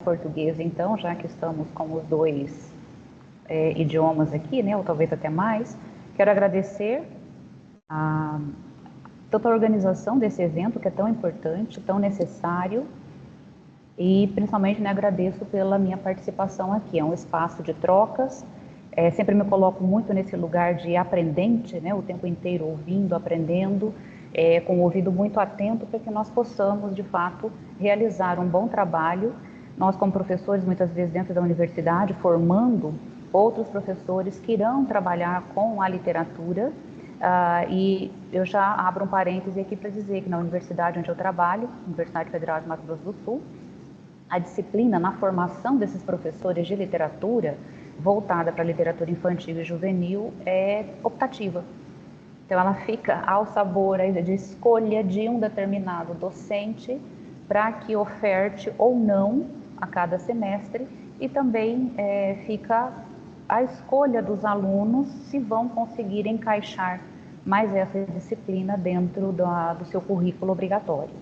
português, então, já que estamos com os dois idiomas aqui, né, ou talvez até mais. Quero agradecer tanto a organização desse evento, que é tão importante, tão necessário, e principalmente, né, agradeço pela minha participação aqui. É um espaço de trocas, sempre me coloco muito nesse lugar de aprendente, né, o tempo inteiro ouvindo, aprendendo, com o ouvido muito atento para que nós possamos, de fato, realizar um bom trabalho. Nós, como professores, muitas vezes dentro da universidade, formando outros professores que irão trabalhar com a literatura. E eu já abro um parêntese aqui para dizer que na universidade onde eu trabalho, Universidade Federal de Mato Grosso do Sul, a disciplina na formação desses professores de literatura, voltada para a literatura infantil e juvenil, é optativa. Então, ela fica ao sabor de escolha de um determinado docente para que oferte ou não a cada semestre, e também fica a escolha dos alunos se vão conseguir encaixar mais essa disciplina dentro do seu currículo obrigatório.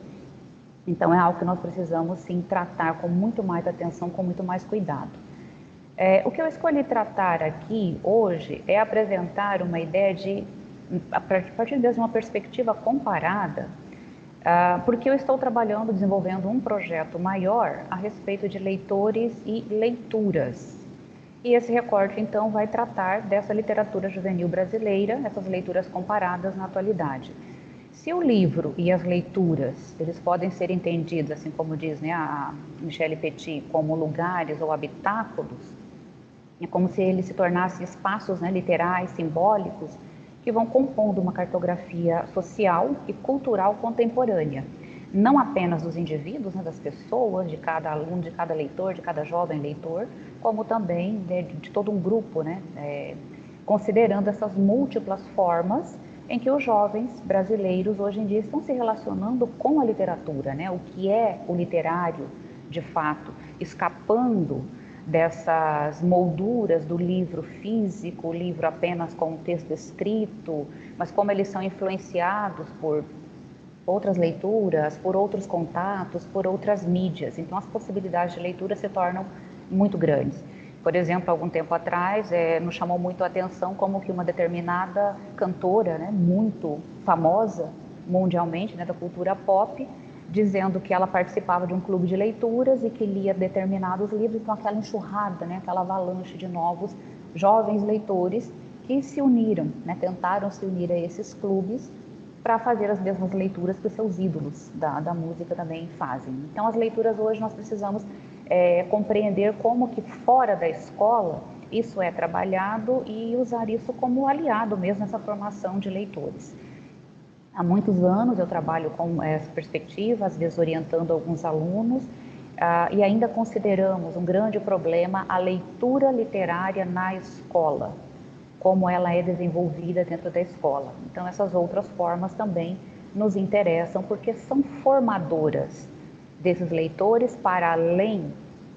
Então, é algo que nós precisamos, sim, tratar com muito mais atenção, com muito mais cuidado. O que eu escolhi tratar aqui hoje é apresentar uma ideia a partir de uma perspectiva comparada, porque eu estou trabalhando, desenvolvendo um projeto maior a respeito de leitores e leituras. E esse recorte, então, vai tratar dessa literatura juvenil brasileira, essas leituras comparadas na atualidade. Se o livro e as leituras, eles podem ser entendidos, assim como diz, né, a Michelle Petit, como lugares ou habitáculos, é como se eles se tornassem espaços, né, literais, simbólicos, que vão compondo uma cartografia social e cultural contemporânea. Não apenas dos indivíduos, né, das pessoas, de cada aluno, de cada leitor, de cada jovem leitor, como também de todo um grupo, né, considerando essas múltiplas formas em que os jovens brasileiros hoje em dia estão se relacionando com a literatura, né, o que é o literário de fato, escapando dessas molduras do livro físico, o livro apenas com o texto escrito, mas como eles são influenciados por outras leituras, por outros contatos, por outras mídias. Então, as possibilidades de leitura se tornam muito grandes. Por exemplo, algum tempo atrás, nos chamou muito a atenção como que uma determinada cantora, né, muito famosa mundialmente, né, da cultura pop, dizendo que ela participava de um clube de leituras e que lia determinados livros, com aquela enxurrada, né, aquela avalanche de novos jovens leitores que se uniram, né, tentaram se unir a esses clubes para fazer as mesmas leituras que os seus ídolos da música também fazem. Então, as leituras hoje nós precisamos compreender como que fora da escola isso é trabalhado e usar isso como aliado mesmo nessa formação de leitores. Há muitos anos eu trabalho com essa perspectiva, às vezes orientando alguns alunos, e ainda consideramos um grande problema a leitura literária na escola, como ela é desenvolvida dentro da escola. Então, essas outras formas também nos interessam, porque são formadoras desses leitores para além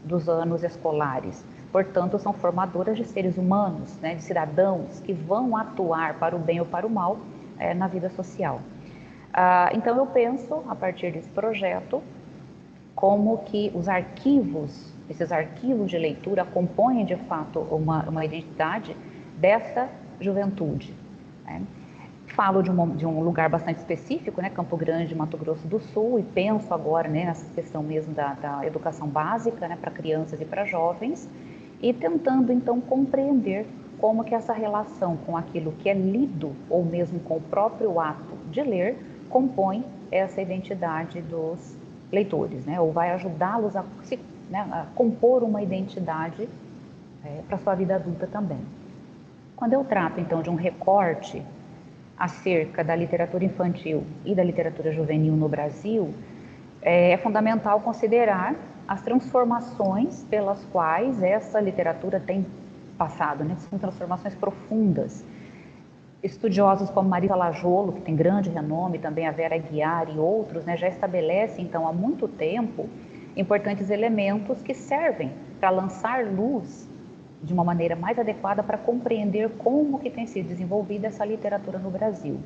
dos anos escolares. Portanto, são formadoras de seres humanos, né, de cidadãos que vão atuar para o bem ou para o mal na vida social. Então, eu penso, a partir desse projeto, como que esses arquivos de leitura compõem, de fato, uma identidade dessa juventude, né? Falo de um lugar bastante específico, né, Campo Grande, Mato Grosso do Sul, e penso agora, né, nessa questão mesmo da educação básica, né, para crianças e para jovens, e tentando, então, compreender como que essa relação com aquilo que é lido, ou mesmo com o próprio ato de ler, compõe essa identidade dos leitores, né, ou vai ajudá-los a compor uma identidade para a sua vida adulta também. Quando eu trato, então, de um recorte acerca da literatura infantil e da literatura juvenil no Brasil, é fundamental considerar as transformações pelas quais essa literatura tem passado, né? São transformações profundas. Estudiosos como Marisa Lajolo, que tem grande renome, também a Vera Aguiar e outros, né, já estabelecem, então, há muito tempo, importantes elementos que servem para lançar luz de uma maneira mais adequada para compreender como que tem sido desenvolvida essa literatura no Brasil.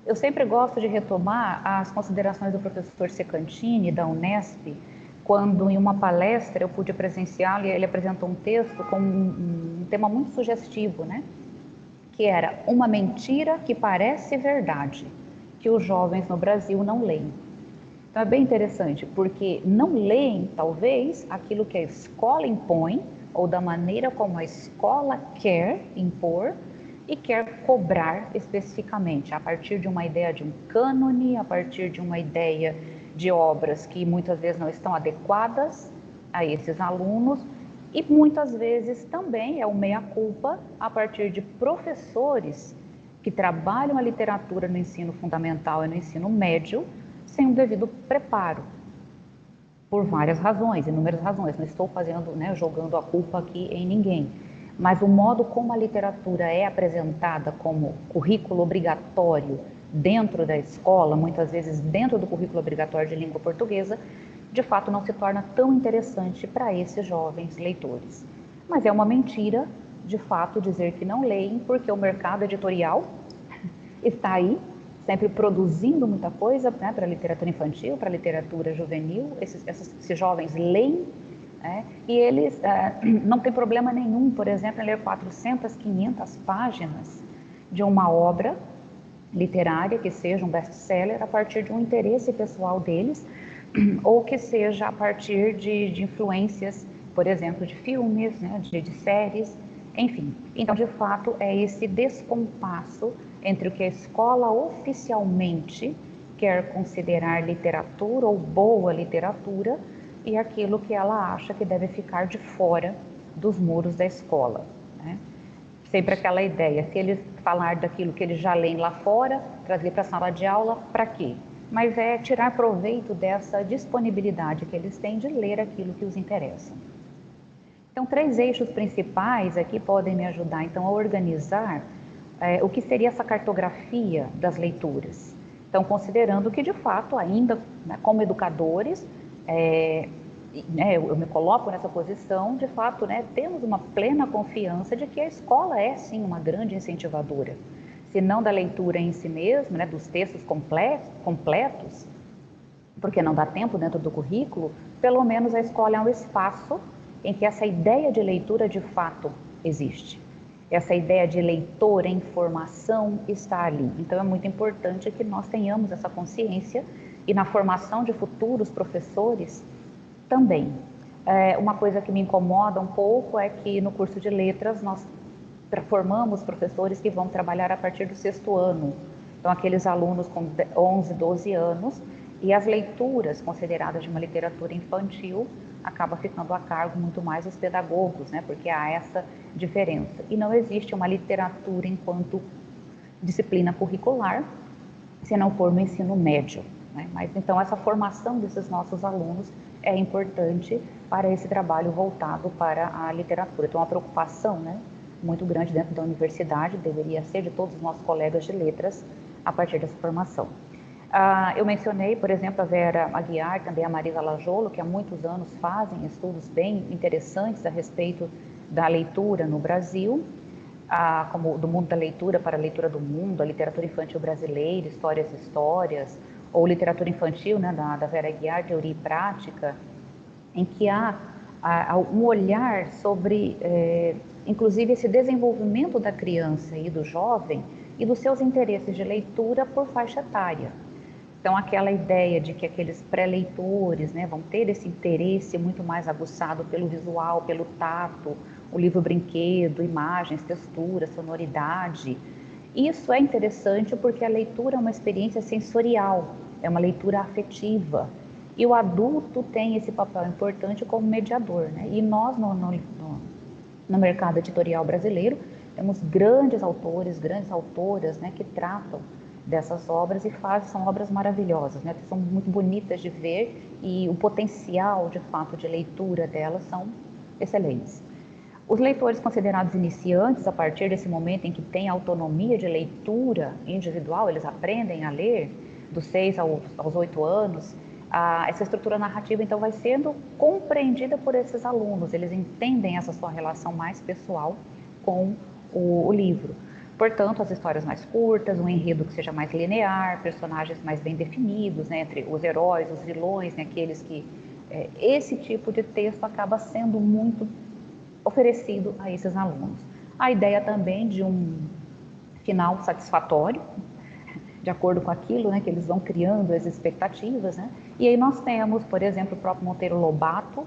Eu sempre gosto de retomar as considerações do professor Secantini, da Unesp, quando em uma palestra eu pude presenciar, ele apresentou um texto com um tema muito sugestivo, né? Que era uma mentira que parece verdade, que os jovens no Brasil não leem. Então é bem interessante, porque não leem, talvez, aquilo que a escola impõe, ou da maneira como a escola quer impor e quer cobrar especificamente, a partir de uma ideia de um cânone, a partir de uma ideia de obras que muitas vezes não estão adequadas a esses alunos, e muitas vezes também é o meia-culpa a partir de professores que trabalham a literatura no ensino fundamental e no ensino médio sem o devido preparo, por várias razões, inúmeras razões. Não estou fazendo, né, jogando a culpa aqui em ninguém, mas o modo como a literatura é apresentada como currículo obrigatório dentro da escola, muitas vezes dentro do currículo obrigatório de língua portuguesa, de fato não se torna tão interessante para esses jovens leitores. Mas é uma mentira, de fato, dizer que não leem, porque o mercado editorial está aí, sempre produzindo muita coisa, né, para a literatura infantil, para a literatura juvenil. Esses jovens leem, né, e eles não tem problema nenhum, por exemplo, em ler 400, 500 páginas de uma obra literária que seja um best-seller a partir de um interesse pessoal deles, ou que seja a partir de influências, por exemplo, de filmes, né, de séries, enfim. Então, de fato, é esse descompasso entre o que a escola oficialmente quer considerar literatura ou boa literatura e aquilo que ela acha que deve ficar de fora dos muros da escola, né? Sempre aquela ideia, se eles falar daquilo que eles já leem lá fora, trazer para a sala de aula, para quê? Mas é tirar proveito dessa disponibilidade que eles têm de ler aquilo que os interessa. Então, 3 eixos principais aqui podem me ajudar, então, a organizar o que seria essa cartografia das leituras. Então, considerando que, de fato, ainda, né, como educadores, né, eu me coloco nessa posição, de fato, né, temos uma plena confiança de que a escola é, sim, uma grande incentivadora. Se não da leitura em si mesma, né, dos textos completos, porque não dá tempo dentro do currículo, pelo menos a escola é um espaço em que essa ideia de leitura, de fato, existe. Essa ideia de leitor em formação está ali. Então, é muito importante que nós tenhamos essa consciência e na formação de futuros professores também. Uma coisa que me incomoda um pouco é que no curso de letras nós formamos professores que vão trabalhar a partir do 6º ano. Então, aqueles alunos com 11, 12 anos, e as leituras consideradas de uma literatura infantil acaba ficando a cargo muito mais dos pedagogos, né? Porque há essa diferença. E não existe uma literatura enquanto disciplina curricular se não for no ensino médio, né? Mas então essa formação desses nossos alunos é importante para esse trabalho voltado para a literatura. Então, uma preocupação, né, muito grande dentro da universidade, deveria ser de todos os nossos colegas de letras a partir dessa formação. Eu mencionei, por exemplo, a Vera Aguiar, também a Marisa Lajolo, que há muitos anos fazem estudos bem interessantes a respeito da leitura no Brasil, como do mundo da leitura para a leitura do mundo, a literatura infantil brasileira, histórias e histórias, ou literatura infantil, né, da Vera Aguiar, teoria e prática, em que há um olhar sobre, inclusive, esse desenvolvimento da criança e do jovem e dos seus interesses de leitura por faixa etária. Então, aquela ideia de que aqueles pré-leitores, né, vão ter esse interesse muito mais aguçado pelo visual, pelo tato, o livro-brinquedo, imagens, textura, sonoridade. Isso é interessante porque a leitura é uma experiência sensorial, é uma leitura afetiva. E o adulto tem esse papel importante como mediador, né? E nós, no mercado editorial brasileiro, temos grandes autores, grandes autoras, né, que tratam dessas obras e são obras maravilhosas, né, que são muito bonitas de ver e o potencial, de fato, de leitura delas são excelentes. Os leitores considerados iniciantes, a partir desse momento em que têm autonomia de leitura individual, eles aprendem a ler dos 6 aos 8 anos, essa estrutura narrativa, então, vai sendo compreendida por esses alunos, eles entendem essa sua relação mais pessoal com o livro. Portanto, as histórias mais curtas, um enredo que seja mais linear, personagens mais bem definidos, né, entre os heróis, os vilões, né, aqueles que esse tipo de texto acaba sendo muito oferecido a esses alunos. A ideia também de um final satisfatório, de acordo com aquilo, né, que eles vão criando as expectativas, né? E aí nós temos, por exemplo, o próprio Monteiro Lobato,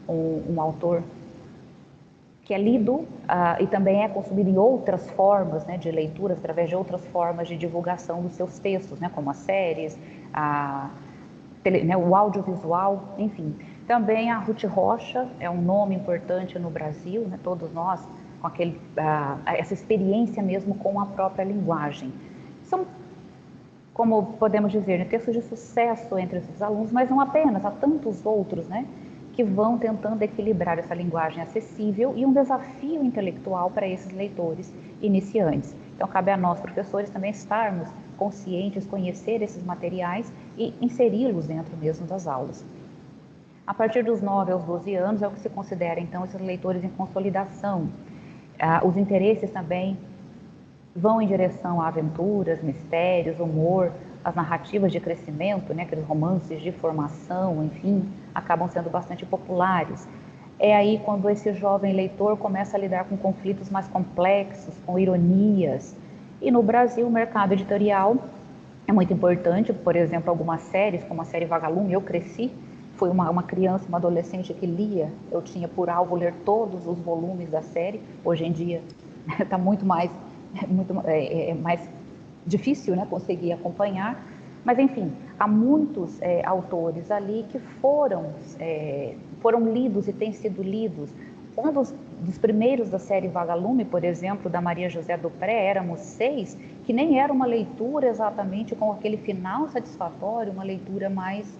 um autor que é lido e também é consumido em outras formas, né, de leitura, através de outras formas de divulgação dos seus textos, né, como as séries, o audiovisual, enfim. Também a Ruth Rocha é um nome importante no Brasil, né, todos nós, com essa experiência mesmo com a própria linguagem. São, como podemos dizer, né, textos de sucesso entre esses alunos, mas não apenas, há tantos outros, né, que vão tentando equilibrar essa linguagem acessível e um desafio intelectual para esses leitores iniciantes. Então, cabe a nós, professores, também estarmos conscientes, conhecer esses materiais e inseri-los dentro mesmo das aulas. A partir dos 9 aos 12 anos é o que se considera, então, esses leitores em consolidação. Os interesses também vão em direção a aventuras, mistérios, humor, as narrativas de crescimento, né, aqueles romances de formação, enfim, acabam sendo bastante populares. É aí quando esse jovem leitor começa a lidar com conflitos mais complexos, com ironias. E no Brasil, o mercado editorial é muito importante, por exemplo, algumas séries, como a série Vagalume, eu cresci, fui uma criança, uma adolescente que lia, eu tinha por alvo ler todos os volumes da série, hoje em dia está muito mais difícil, né, conseguir acompanhar, mas enfim, há muitos autores ali que foram lidos e têm sido lidos. Um dos primeiros da série Vagalume, por exemplo, da Maria José Dupré, Éramos Seis, que nem era uma leitura exatamente com aquele final satisfatório, uma leitura mais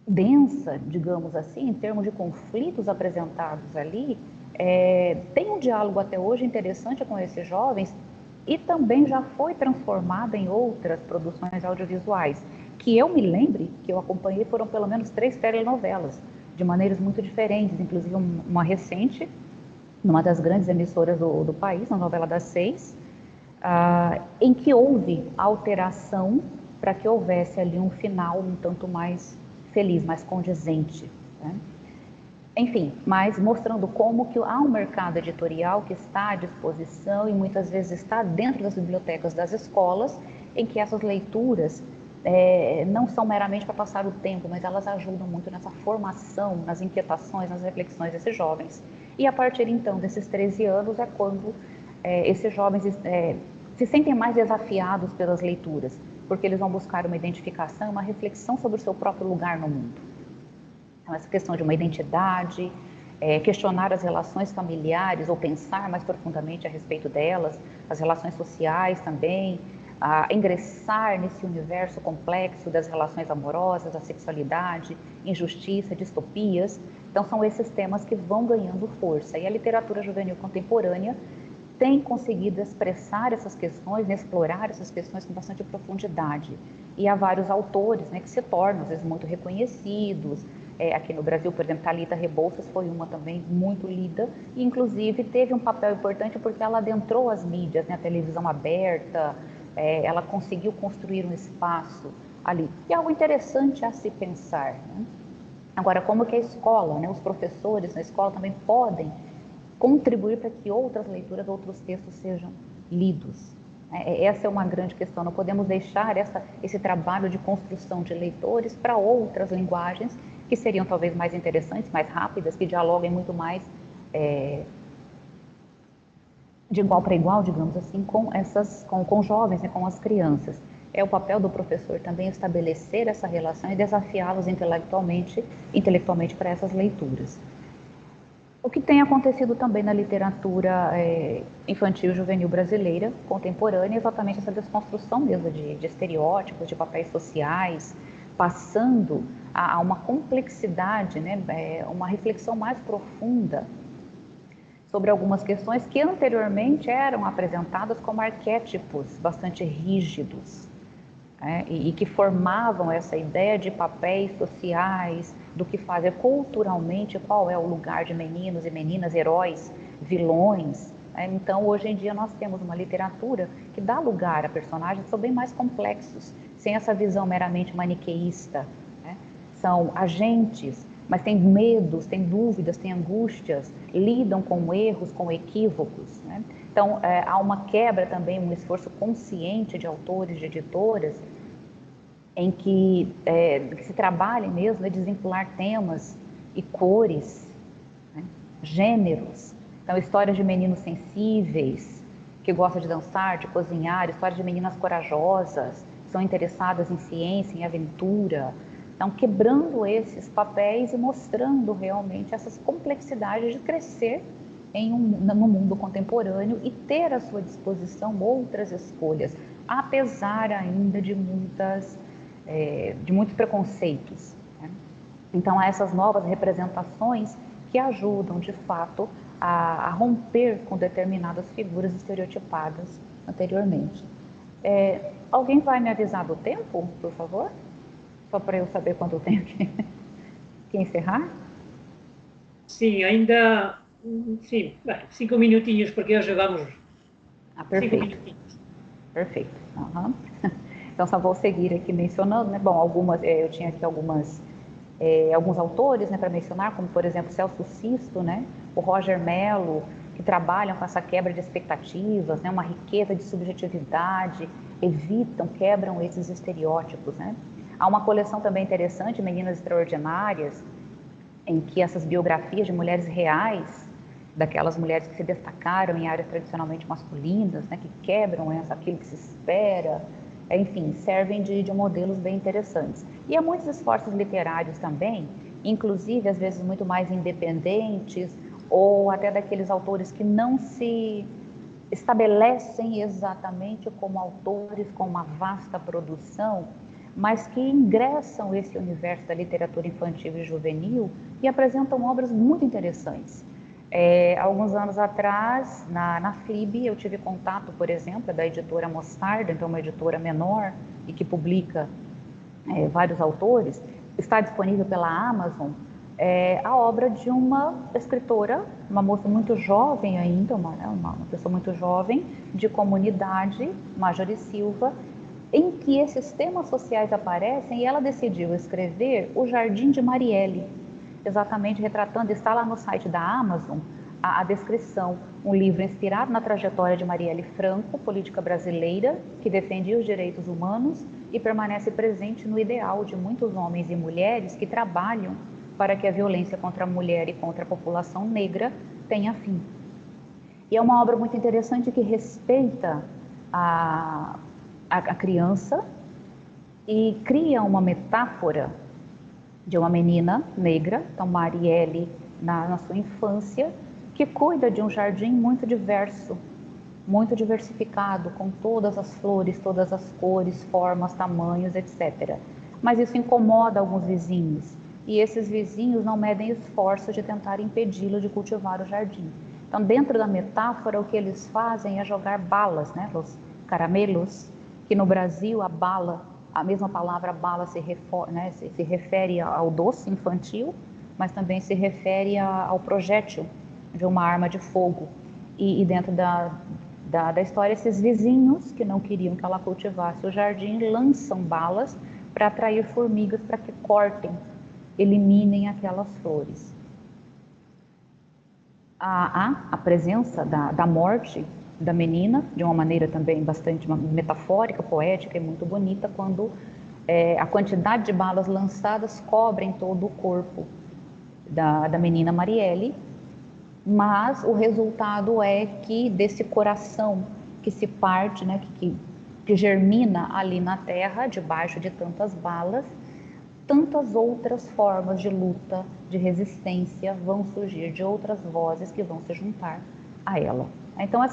densa, digamos assim, em termos de conflitos apresentados ali. Tem um diálogo até hoje interessante com esses jovens e também já foi transformada em outras produções audiovisuais. Que eu me lembre, que eu acompanhei, foram pelo menos 3 telenovelas, de maneiras muito diferentes, inclusive uma recente, numa das grandes emissoras do país, na novela das 6, em que houve alteração para que houvesse ali um final um tanto mais feliz, mais condizente, né? Enfim, mas mostrando como que há um mercado editorial que está à disposição e muitas vezes está dentro das bibliotecas das escolas, em que essas leituras não são meramente para passar o tempo, mas elas ajudam muito nessa formação, nas inquietações, nas reflexões desses jovens. E a partir então desses 13 anos é quando esses jovens se sentem mais desafiados pelas leituras, porque eles vão buscar uma identificação, uma reflexão sobre o seu próprio lugar no mundo. Então, essa questão de uma identidade, questionar as relações familiares ou pensar mais profundamente a respeito delas, as relações sociais também, ingressar nesse universo complexo das relações amorosas, da sexualidade, injustiça, distopias. Então, são esses temas que vão ganhando força. E a literatura juvenil contemporânea tem conseguido expressar essas questões, né, explorar essas questões com bastante profundidade. E há vários autores, né, que se tornam, às vezes, muito reconhecidos. Aqui no Brasil, por exemplo, Thalita Rebouças foi uma também muito lida, e inclusive teve um papel importante porque ela adentrou as mídias, né, a televisão aberta, ela conseguiu construir um espaço ali. E é algo interessante a se pensar, né? Agora, como que a escola, né, os professores na escola também podem contribuir para que outras leituras, outros textos sejam lidos? Essa é uma grande questão. Não podemos deixar esse trabalho de construção de leitores para outras linguagens que seriam talvez mais interessantes, mais rápidas, que dialoguem muito mais de igual para igual, digamos assim, com jovens, né, com as crianças. É o papel do professor também estabelecer essa relação e desafiá-los intelectualmente para essas leituras. O que tem acontecido também na literatura infantil e juvenil brasileira contemporânea é exatamente essa desconstrução mesmo de estereótipos, de papéis sociais, passando a uma complexidade, né, uma reflexão mais profunda sobre algumas questões que anteriormente eram apresentadas como arquétipos bastante rígidos, e que formavam essa ideia de papéis sociais, do que fazer culturalmente, qual é o lugar de meninos e meninas, heróis, vilões. Então, hoje em dia, nós temos uma literatura que dá lugar a personagens que são bem mais complexos, sem essa visão meramente maniqueísta, são agentes, mas têm medos, têm dúvidas, têm angústias, lidam com erros, com equívocos, né? Então, há uma quebra também, um esforço consciente de autores, de editoras, em que se trabalhe mesmo a desvincular temas e cores, né? Gêneros. Então, histórias de meninos sensíveis, que gostam de dançar, de cozinhar, histórias de meninas corajosas, que são interessadas em ciência, em aventura. Então, quebrando esses papéis e mostrando realmente essas complexidades de crescer no mundo contemporâneo e ter à sua disposição outras escolhas, apesar ainda de muitos preconceitos, né? Então, há essas novas representações que ajudam, de fato, a romper com determinadas figuras estereotipadas anteriormente. Alguém vai me avisar do tempo, por favor? Só para eu saber quanto eu tenho que encerrar? Sim, ainda. Sim, bem, 5 minutinhos, porque já vamos. Cinco Perfeito. minutinhos. Perfeito. Uhum. Então, só vou seguir aqui mencionando, né? Bom, eu tinha aqui alguns autores, né, para mencionar, como, por exemplo, Celso Sisto, né? O Roger Mello, que trabalham com essa quebra de expectativas, né? Uma riqueza de subjetividade, quebram esses estereótipos, né? Há uma coleção também interessante, Meninas Extraordinárias, em que essas biografias de mulheres reais, daquelas mulheres que se destacaram em áreas tradicionalmente masculinas, né, que quebram aquilo que se espera, enfim, servem de modelos bem interessantes. E há muitos esforços literários também, inclusive às vezes muito mais independentes, ou até daqueles autores que não se estabelecem exatamente como autores com uma vasta produção, mas que ingressam esse universo da literatura infantil e juvenil e apresentam obras muito interessantes. Alguns anos atrás, na FLIB, eu tive contato, por exemplo, da editora Mostarda, então uma editora menor e que publica vários autores. Está disponível pela Amazon a obra de uma escritora, uma moça muito jovem ainda, uma pessoa muito jovem, de comunidade, Marjorie Silva, em que esses temas sociais aparecem, e ela decidiu escrever O Jardim de Marielle, exatamente retratando, está lá no site da Amazon, a descrição, um livro inspirado na trajetória de Marielle Franco, política brasileira, que defendia os direitos humanos e permanece presente no ideal de muitos homens e mulheres que trabalham para que a violência contra a mulher e contra a população negra tenha fim. E é uma obra muito interessante que respeita a criança e cria uma metáfora de uma menina negra, então Marielle, na sua infância, que cuida de um jardim muito diverso, muito diversificado, com todas as flores, todas as cores, formas, tamanhos, etc. Mas isso incomoda alguns vizinhos, e esses vizinhos não medem esforços de tentar impedi-lo de cultivar o jardim. Então, dentro da metáfora, o que eles fazem é jogar balas, né, os caramelos, que no Brasil a bala, a mesma palavra bala se refere ao doce infantil, mas também se refere ao projétil de uma arma de fogo. E dentro da história, esses vizinhos que não queriam que ela cultivasse o jardim lançam balas para atrair formigas para que cortem, eliminem aquelas flores. Há a presença da morte da menina, de uma maneira também bastante metafórica, poética e muito bonita, quando a quantidade de balas lançadas cobrem todo o corpo da menina Marielle, mas o resultado é que desse coração que se parte, né, que germina ali na terra, debaixo de tantas balas, tantas outras formas de luta, de resistência vão surgir, de outras vozes que vão se juntar a ela. Então,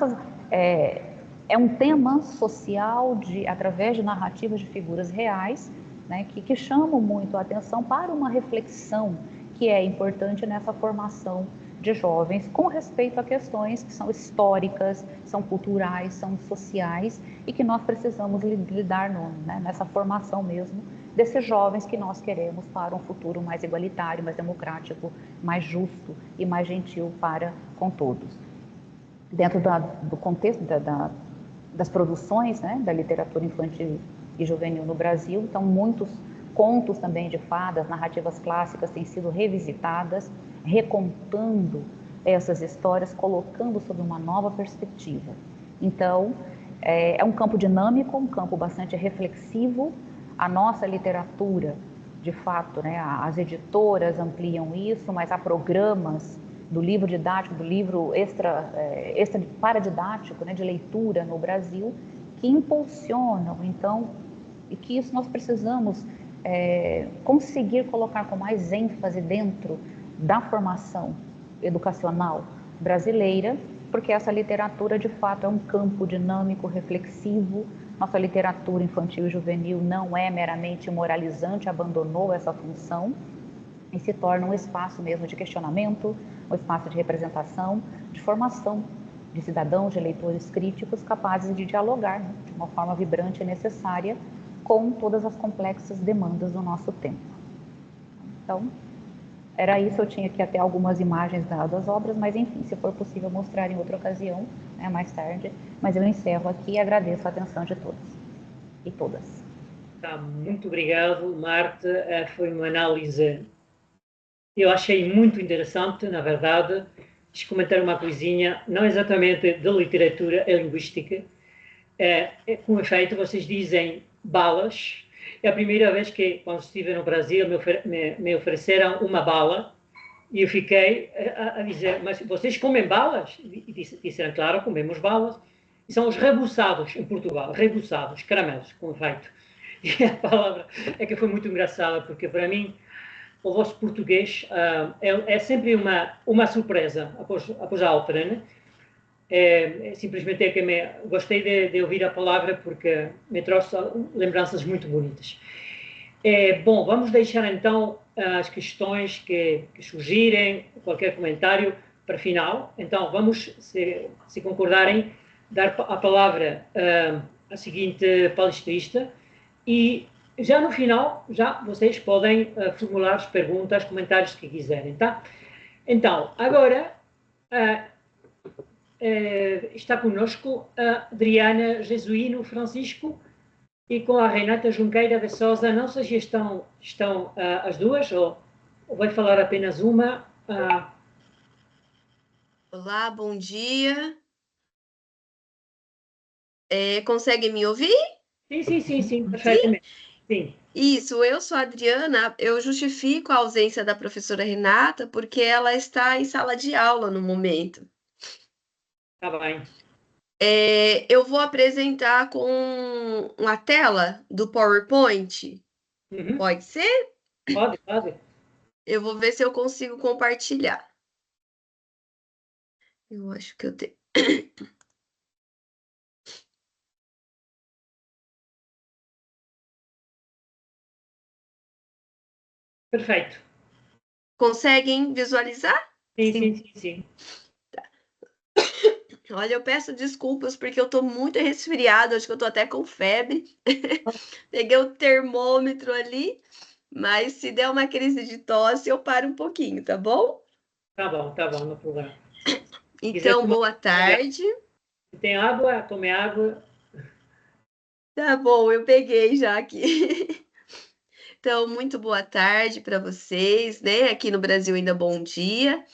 é um tema social através de narrativas de figuras reais, né, que chamam muito a atenção para uma reflexão que é importante nessa formação de jovens com respeito a questões que são históricas, são culturais, são sociais e que nós precisamos lidar nessa formação mesmo desses jovens que nós queremos para um futuro mais igualitário, mais democrático, mais justo e mais gentil para com todos. Dentro do contexto das produções, né, da literatura infantil e juvenil no Brasil, então muitos contos também de fadas, narrativas clássicas têm sido revisitadas, recontando essas histórias, colocando sob uma nova perspectiva. Então, é um campo dinâmico, um campo bastante reflexivo. A nossa literatura, de fato, né, as editoras ampliam isso, mas há programas do livro didático, do livro extra paradidático, né, de leitura no Brasil, que impulsionam, então, e que isso nós precisamos conseguir colocar com mais ênfase dentro da formação educacional brasileira, porque essa literatura, de fato, é um campo dinâmico, reflexivo. Nossa literatura infantil e juvenil não é meramente moralizante, abandonou essa função e se torna um espaço mesmo de questionamento, um espaço de representação, de formação de cidadãos, de leitores críticos capazes de dialogar, né, de uma forma vibrante e necessária com todas as complexas demandas do nosso tempo. Então, era isso. Eu tinha aqui até algumas imagens das obras, mas enfim, se for possível mostrar em outra ocasião, né, mais tarde. Mas eu encerro aqui e agradeço a atenção de todos e todas. Tá, muito obrigado, Marta. Foi uma análise, eu achei muito interessante, na verdade. Deixa eu comentar uma coisinha, não exatamente de literatura, é linguística. Com efeito, vocês dizem balas. É a primeira vez que, quando estive no Brasil, me ofereceram uma bala e eu fiquei a dizer, mas vocês comem balas? E disseram, claro, comemos balas. E são os rebuçados em Portugal, rebuçados, caramelos, com efeito. E a palavra é que foi muito engraçada, porque para mim o vosso português é sempre uma surpresa após a outra, né? Simplesmente é que gostei de ouvir a palavra porque me trouxe lembranças muito bonitas. Bom, vamos deixar então as questões que surgirem, qualquer comentário para final. Então, vamos, se concordarem, dar a palavra à seguinte palestrista e já no final, já vocês podem formular as perguntas, comentários que quiserem, tá? Então, agora está conosco a Adriana Jesuíno Francisco e com a Renata Junqueira de Sousa. Não sei se estão as duas ou vai falar apenas uma. Olá, bom dia. Consegue me ouvir? Sim, perfeitamente. Sim. Isso, eu sou a Adriana. Eu justifico a ausência da professora Renata porque ela está em sala de aula no momento. Tá bem. Eu vou apresentar com uma tela do PowerPoint. Uhum. Pode ser? Pode. Eu vou ver se eu consigo compartilhar. Eu acho que eu tenho. Perfeito. Conseguem visualizar? Sim. Olha, eu peço desculpas porque eu tô muito resfriada, acho que eu tô até com febre. Peguei o termômetro ali, mas se der uma crise de tosse, eu paro um pouquinho, tá bom? Tá bom, não tem problema. Então, boa tarde. Se tem água, tome água. Tá bom, eu peguei já aqui. Então, muito boa tarde para vocês, né? Aqui no Brasil ainda bom dia.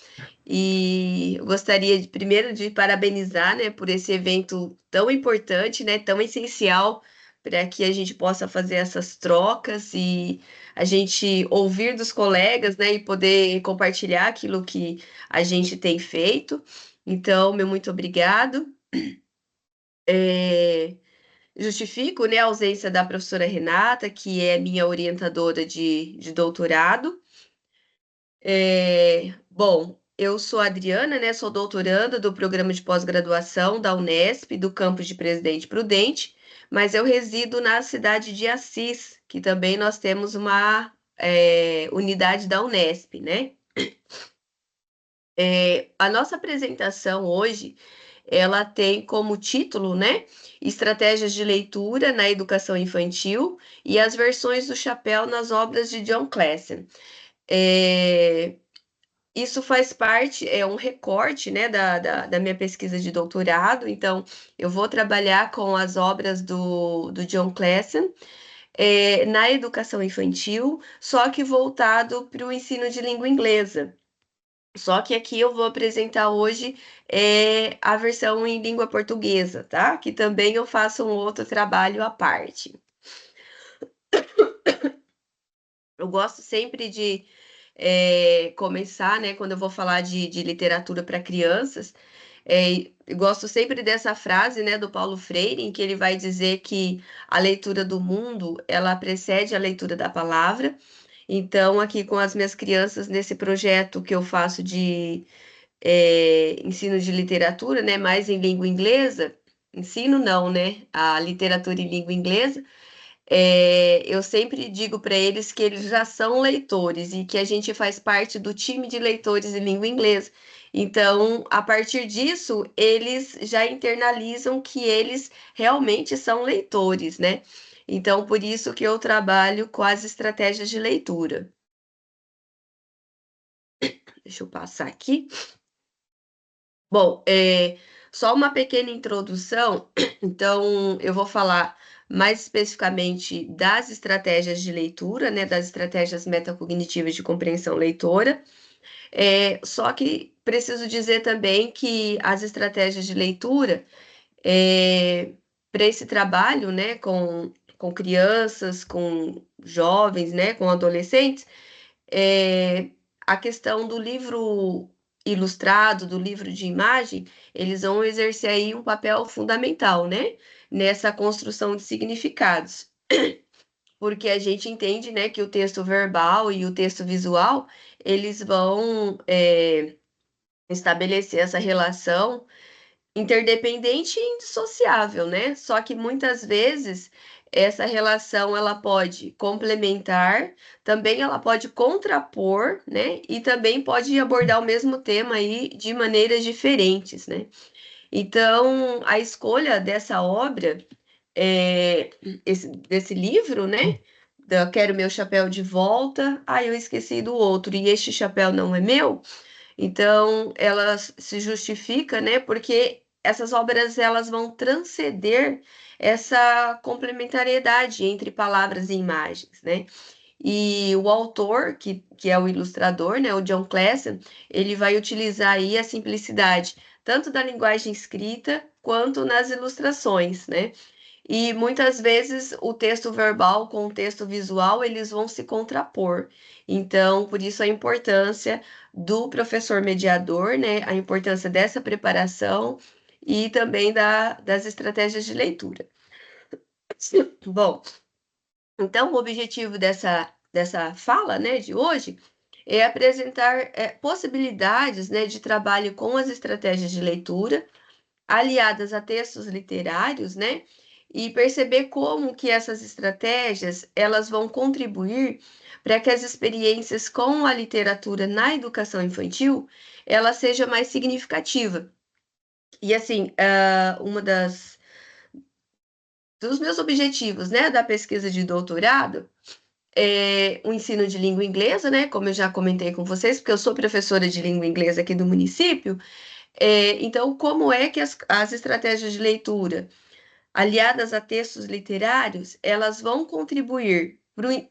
E eu gostaria primeiro de parabenizar, né, por esse evento tão importante, né, tão essencial para que a gente possa fazer essas trocas e a gente ouvir dos colegas, né, e poder compartilhar aquilo que a gente tem feito. Então, meu muito obrigado. Justifico, né, a ausência da professora Renata, que é minha orientadora de doutorado. Bom, eu sou a Adriana, né? Sou doutoranda do programa de pós-graduação da Unesp, do campus de Presidente Prudente, mas eu resido na cidade de Assis, que também nós temos uma unidade da Unesp, né? A nossa apresentação hoje, ela tem como título, né? Estratégias de leitura na educação infantil e as versões do chapéu nas obras de John Clason. Isso faz parte, é um recorte, né, da minha pesquisa de doutorado, então eu vou trabalhar com as obras do John Clason, na educação infantil, só que voltado para o ensino de língua inglesa. Só que aqui eu vou apresentar hoje a versão em língua portuguesa, tá? Que também eu faço um outro trabalho à parte. Eu gosto sempre de começar, né, quando eu vou falar de literatura para crianças, eu gosto sempre dessa frase, né, do Paulo Freire, em que ele vai dizer que a leitura do mundo, ela precede a leitura da palavra. Então, aqui com as minhas crianças, nesse projeto que eu faço de ensino de literatura, né, mais em língua inglesa, ensino não, né, a literatura em língua inglesa, eu sempre digo para eles que eles já são leitores e que a gente faz parte do time de leitores em língua inglesa. Então, a partir disso, eles já internalizam que eles realmente são leitores, né? Então, por isso que eu trabalho com as estratégias de leitura. Deixa eu passar aqui. Bom, só uma pequena introdução, então eu vou falar mais especificamente das estratégias de leitura, né, das estratégias metacognitivas de compreensão leitora. Só que preciso dizer também que as estratégias de leitura, para esse trabalho, né, com crianças, com jovens, né, com adolescentes, a questão do livro ilustrado, do livro de imagem, eles vão exercer aí um papel fundamental, né, nessa construção de significados. Porque a gente entende, né, que o texto verbal e o texto visual, eles vão estabelecer essa relação interdependente e indissociável, né? Só que muitas vezes essa relação ela pode complementar, também ela pode contrapor, né? E também pode abordar o mesmo tema aí de maneiras diferentes, né? Então, a escolha dessa obra, desse livro, né? Quero meu chapéu de volta. Ah, eu esqueci do outro, e este chapéu não é meu. Então, ela se justifica, né? Porque essas obras elas vão transcender essa complementariedade entre palavras e imagens, né? E o autor, que é o ilustrador, né, o John Clason, ele vai utilizar aí a simplicidade tanto da linguagem escrita quanto nas ilustrações, né? E muitas vezes o texto verbal com o texto visual, eles vão se contrapor. Então, por isso a importância do professor mediador, né? A importância dessa preparação e também das estratégias de leitura. Bom, então o objetivo dessa fala, né, de hoje é apresentar possibilidades, né, de trabalho com as estratégias de leitura aliadas a textos literários, né? E perceber como que essas estratégias elas vão contribuir para que as experiências com a literatura na educação infantil ela seja mais significativa. E assim, uma dos meus objetivos, né, da pesquisa de doutorado é o ensino de língua inglesa, né? Como eu já comentei com vocês, porque eu sou professora de língua inglesa aqui do município. Então, como é que as estratégias de leitura aliadas a textos literários, elas vão contribuir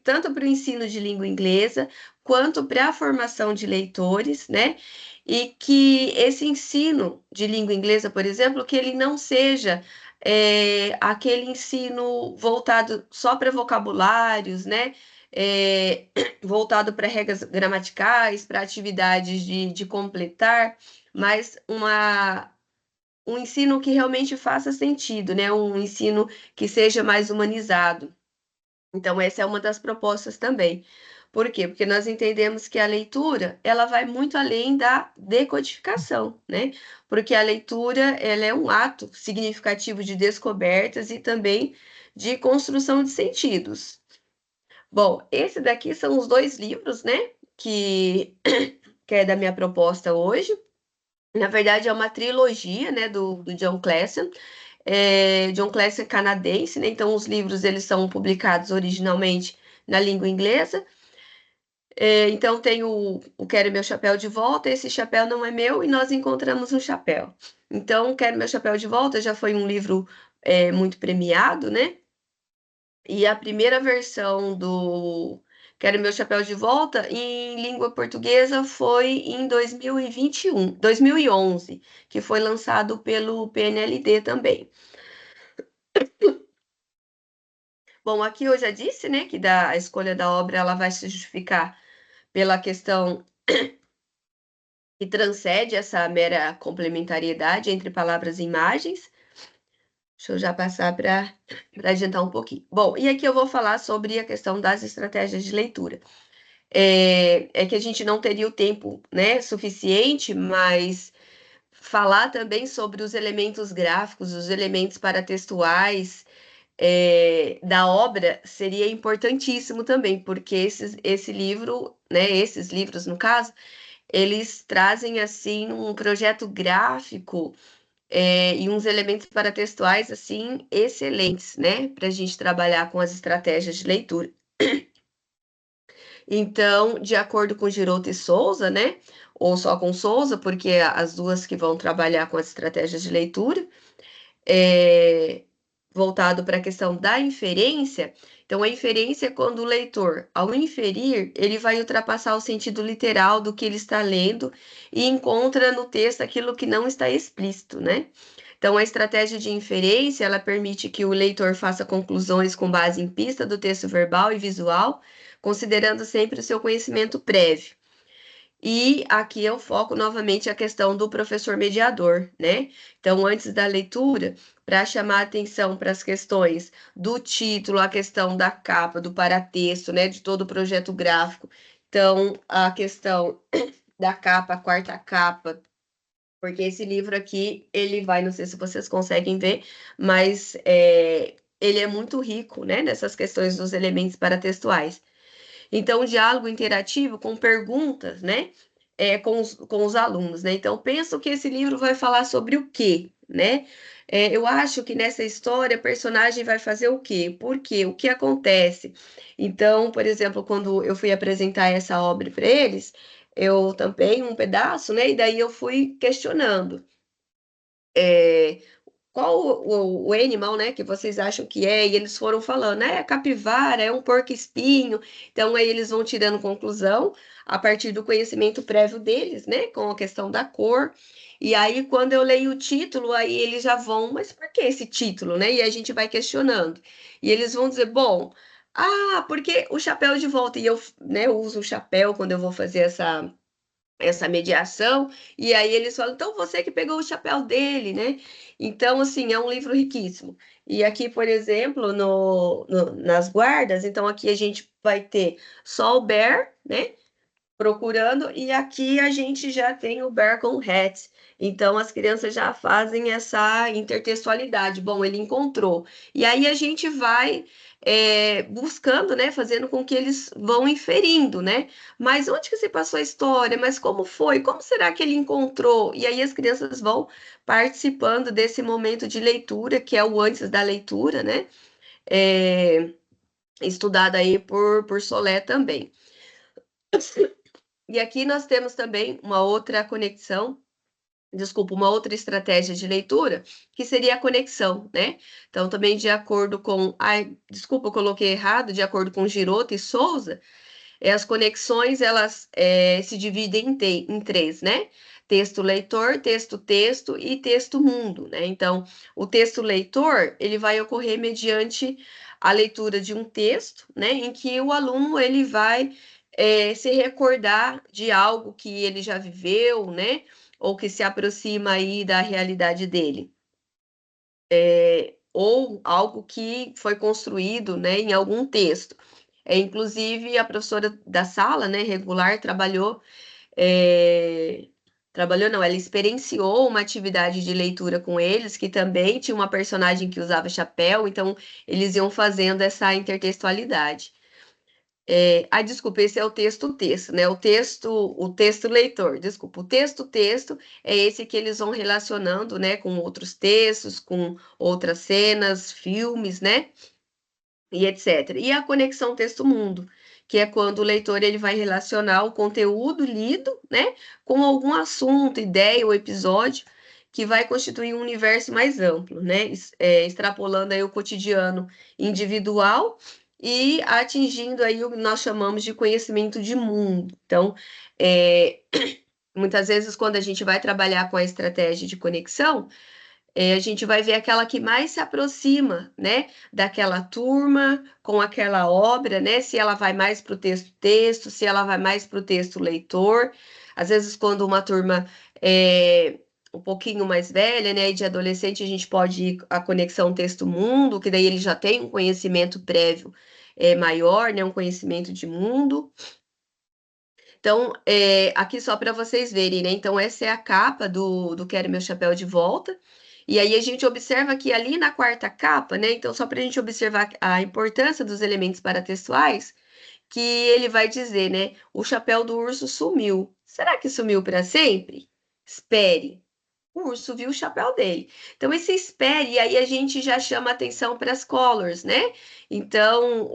tanto para o ensino de língua inglesa, quanto para a formação de leitores, né? E que esse ensino de língua inglesa, por exemplo, que ele não seja aquele ensino voltado só para vocabulários, né? Voltado para regras gramaticais, para atividades de completar, mas um ensino que realmente faça sentido, né? Um ensino que seja mais humanizado. Então, essa é uma das propostas também. Por quê? Porque nós entendemos que a leitura, ela vai muito além da decodificação, né? Porque a leitura, ela é um ato significativo de descobertas e também de construção de sentidos. Bom, esse daqui são os dois livros, né? Que é da minha proposta hoje. Na verdade, é uma trilogia, né, do John Clason. John Clason é canadense, né? Então os livros eles são publicados originalmente na língua inglesa. Então tem o Quero Meu Chapéu de Volta, esse chapéu não é meu e nós encontramos um chapéu. Então, Quero Meu Chapéu de Volta já foi um livro muito premiado, né? E a primeira versão do Quero Meu Chapéu de Volta em língua portuguesa foi em 2011, que foi lançado pelo PNLD também. Bom, aqui eu já disse, né, que a escolha da obra ela vai se justificar pela questão que transcende essa mera complementariedade entre palavras e imagens. Deixa eu já passar para adiantar um pouquinho. Bom, e aqui eu vou falar sobre a questão das estratégias de leitura. É que a gente não teria o tempo, né, suficiente, mas falar também sobre os elementos gráficos, os elementos paratextuais, da obra seria importantíssimo também, porque esse livro, né, esses livros, no caso, eles trazem, assim, um projeto gráfico, e uns elementos paratextuais, assim, excelentes, né, para a gente trabalhar com as estratégias de leitura. Então, de acordo com Giroto e Souza, né, ou só com Souza, porque as duas que vão trabalhar com as estratégias de leitura, é, voltado para a questão da inferência. Então, a inferência é quando o leitor, ao inferir, ele vai ultrapassar o sentido literal do que ele está lendo e encontra no texto aquilo que não está explícito, né? Então, a estratégia de inferência, ela permite que o leitor faça conclusões com base em pista do texto verbal e visual, considerando sempre o seu conhecimento prévio. E aqui eu foco novamente a questão do professor mediador, né? Então, antes da leitura, para chamar atenção para as questões do título, a questão da capa, do paratexto, né? De todo o projeto gráfico. Então, a questão da capa, a quarta capa, porque esse livro aqui, ele vai, não sei se vocês conseguem ver, mas ele é muito rico, né? Nessas questões dos elementos paratextuais. Então, um diálogo interativo com perguntas, né? Com os alunos, né? Então, penso que esse livro vai falar sobre o quê, né? Eu acho que nessa história a personagem vai fazer o quê? Por quê? O que acontece? Então, por exemplo, quando eu fui apresentar essa obra para eles, eu tampei um pedaço, né? E daí eu fui questionando. Qual o animal, né, que vocês acham que é? E eles foram falando, é capivara, é um porco-espinho. Então, aí eles vão tirando conclusão a partir do conhecimento prévio deles, né, com a questão da cor. E aí, quando eu leio o título, aí eles já vão, mas por que esse título, né? E a gente vai questionando. E eles vão dizer, bom, porque o chapéu de volta. E eu, né, eu uso o chapéu quando eu vou fazer essa mediação, e aí eles falam, então você que pegou o chapéu dele, né? Então, assim, é um livro riquíssimo. E aqui, por exemplo, nas guardas, então aqui a gente vai ter só o Bear, né? Procurando, e aqui a gente já tem o Bear com Hat. Então, as crianças já fazem essa intertextualidade. Bom, ele encontrou. E aí a gente vai buscando, né? Fazendo com que eles vão inferindo, né? Mas onde que se passou a história? Mas como foi? Como será que ele encontrou? E aí as crianças vão participando desse momento de leitura, que é o antes da leitura, né? É, estudado aí por Solé também. E aqui nós temos também uma outra conexão, desculpa, uma outra estratégia de leitura, que seria a conexão, né? Então, também de acordo com. Ai, desculpa, eu coloquei errado, de acordo com Giroto e Souza, as conexões elas se dividem em três, né? Texto-leitor, texto-texto e texto-mundo, né? Então, o texto-leitor, ele vai ocorrer mediante a leitura de um texto, né? Em que o aluno, ele vai se recordar de algo que ele já viveu, né? Ou que se aproxima aí da realidade dele. Ou algo que foi construído, né, em algum texto. Inclusive, a professora da sala, né, regular, trabalhou não, ela experienciou uma atividade de leitura com eles, que também tinha uma personagem que usava chapéu, então eles iam fazendo essa intertextualidade. Desculpa, esse é o texto-texto, né? O texto-leitor, desculpa. O texto-texto é esse que eles vão relacionando, né, com outros textos, com outras cenas, filmes, né? E etc. E a conexão texto-mundo, que é quando o leitor ele vai relacionar o conteúdo lido, né, com algum assunto, ideia ou episódio que vai constituir um universo mais amplo, né? Extrapolando aí o cotidiano individual e atingindo aí o que nós chamamos de conhecimento de mundo. Então, muitas vezes, quando a gente vai trabalhar com a estratégia de conexão, a gente vai ver aquela que mais se aproxima, né, daquela turma com aquela obra, né, se ela vai mais para o texto-texto, se ela vai mais para o texto-leitor. Às vezes, quando uma turma é um pouquinho mais velha, né, e de adolescente, a gente pode ir à conexão texto-mundo, que daí ele já tem um conhecimento prévio maior, né, um conhecimento de mundo. Então, aqui só para vocês verem, né? Então, essa é a capa do Quero Meu Chapéu de Volta. E aí a gente observa que ali na quarta capa, né? Então, só para a gente observar a importância dos elementos paratextuais, que ele vai dizer, né? O chapéu do urso sumiu. Será que sumiu para sempre? Espere. O urso viu o chapéu dele. Então, esse espere, e aí a gente já chama atenção para as colors, né? Então,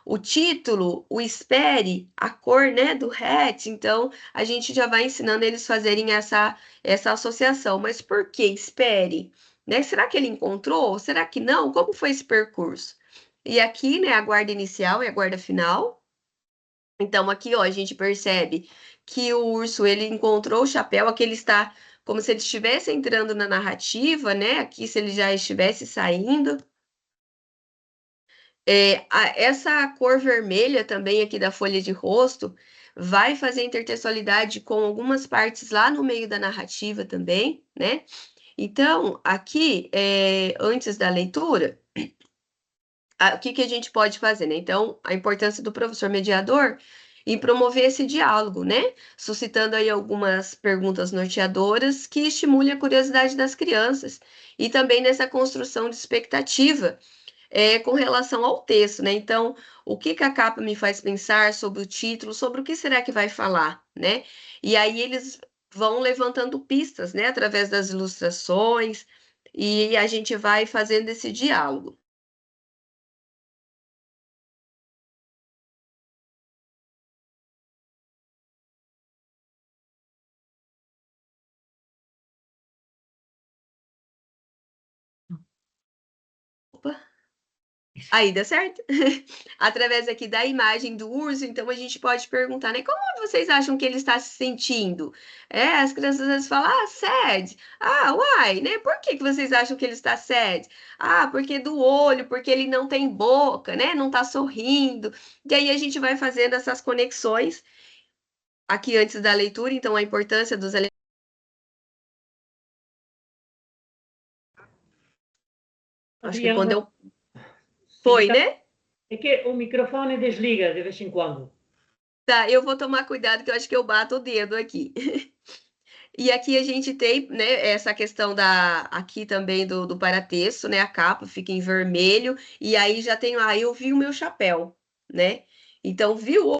o título, o espere, a cor, né, do hat, então a gente já vai ensinando eles fazerem essa associação. Mas por que espere? Né? Será que ele encontrou? Será que não? Como foi esse percurso? E aqui, né, a guarda inicial e a guarda final. Então, aqui, ó, a gente percebe que o urso, ele encontrou o chapéu, aqui ele está como se ele estivesse entrando na narrativa, né? Aqui, se ele já estivesse saindo. Essa cor vermelha também aqui da folha de rosto vai fazer intertextualidade com algumas partes lá no meio da narrativa também, né? Então, aqui, antes da leitura, o que a gente pode fazer, né? Então, a importância do professor mediador em promover esse diálogo, né? Suscitando aí algumas perguntas norteadoras que estimulem a curiosidade das crianças e também nessa construção de expectativa com relação ao texto, né? Então, o que a capa me faz pensar sobre o título, sobre o que será que vai falar, né? E aí eles vão levantando pistas, né? Através das ilustrações e a gente vai fazendo esse diálogo. Opa. Aí dá certo? Através aqui da imagem do urso, então a gente pode perguntar, né? Como vocês acham que ele está se sentindo? As crianças às vezes falam, sad. Uai, né? Por que vocês acham que ele está sad? Porque do olho, porque ele não tem boca, né? Não está sorrindo. E aí a gente vai fazendo essas conexões aqui antes da leitura, então a importância dos elementos. Acho que quando eu. Foi, né? É que o microfone desliga de vez em quando. Tá, eu vou tomar cuidado que eu acho que eu bato o dedo aqui. E aqui a gente tem, né, essa questão aqui também do paratexto, né, a capa fica em vermelho, e aí já tem, eu vi o meu chapéu, né, então viu,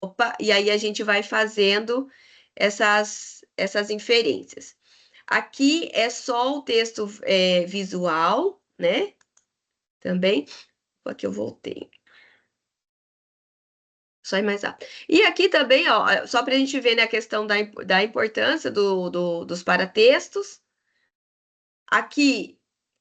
opa, e aí a gente vai fazendo essas inferências. Aqui é só o texto visual, né, também, aqui eu voltei. Só ir mais rápido. E aqui também, ó, só para a gente ver, né, a questão da importância dos paratextos. Aqui,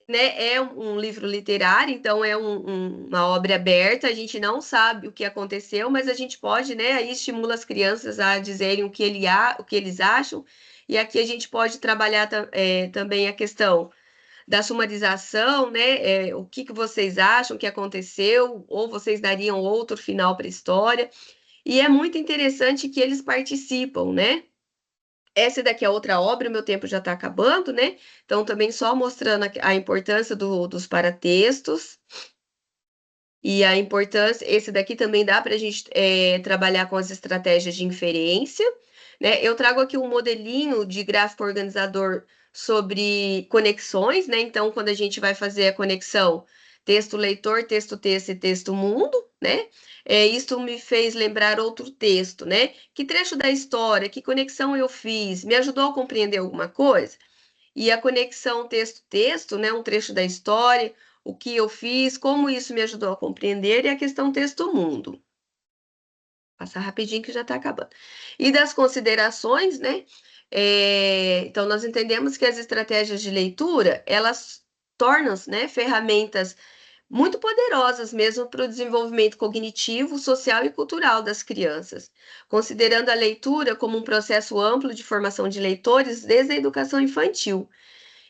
né, é um livro literário, então é uma obra aberta, a gente não sabe o que aconteceu, mas a gente pode, né, aí estimula as crianças a dizerem o que eles acham, e aqui a gente pode trabalhar também a questão da sumarização, né, o que vocês acham que aconteceu, ou vocês dariam outro final para a história, e é muito interessante que eles participam, né? Essa daqui é outra obra, o meu tempo já está acabando, né? Então, também só mostrando a importância dos paratextos e a importância. Esse daqui também dá para a gente trabalhar com as estratégias de inferência, né? Eu trago aqui um modelinho de gráfico organizador sobre conexões, né? Então, quando a gente vai fazer a conexão texto-leitor, texto-texto e texto-mundo, né? Isso me fez lembrar outro texto, né? Que trecho da história, que conexão eu fiz? Me ajudou a compreender alguma coisa? E a conexão texto-texto, né? Um trecho da história, o que eu fiz, como isso me ajudou a compreender, e a questão texto-mundo. Passar rapidinho que já está acabando. E das considerações, né? Então, nós entendemos que as estratégias de leitura, elas tornam-se, né, ferramentas muito poderosas mesmo para o desenvolvimento cognitivo, social e cultural das crianças, considerando a leitura como um processo amplo de formação de leitores desde a educação infantil.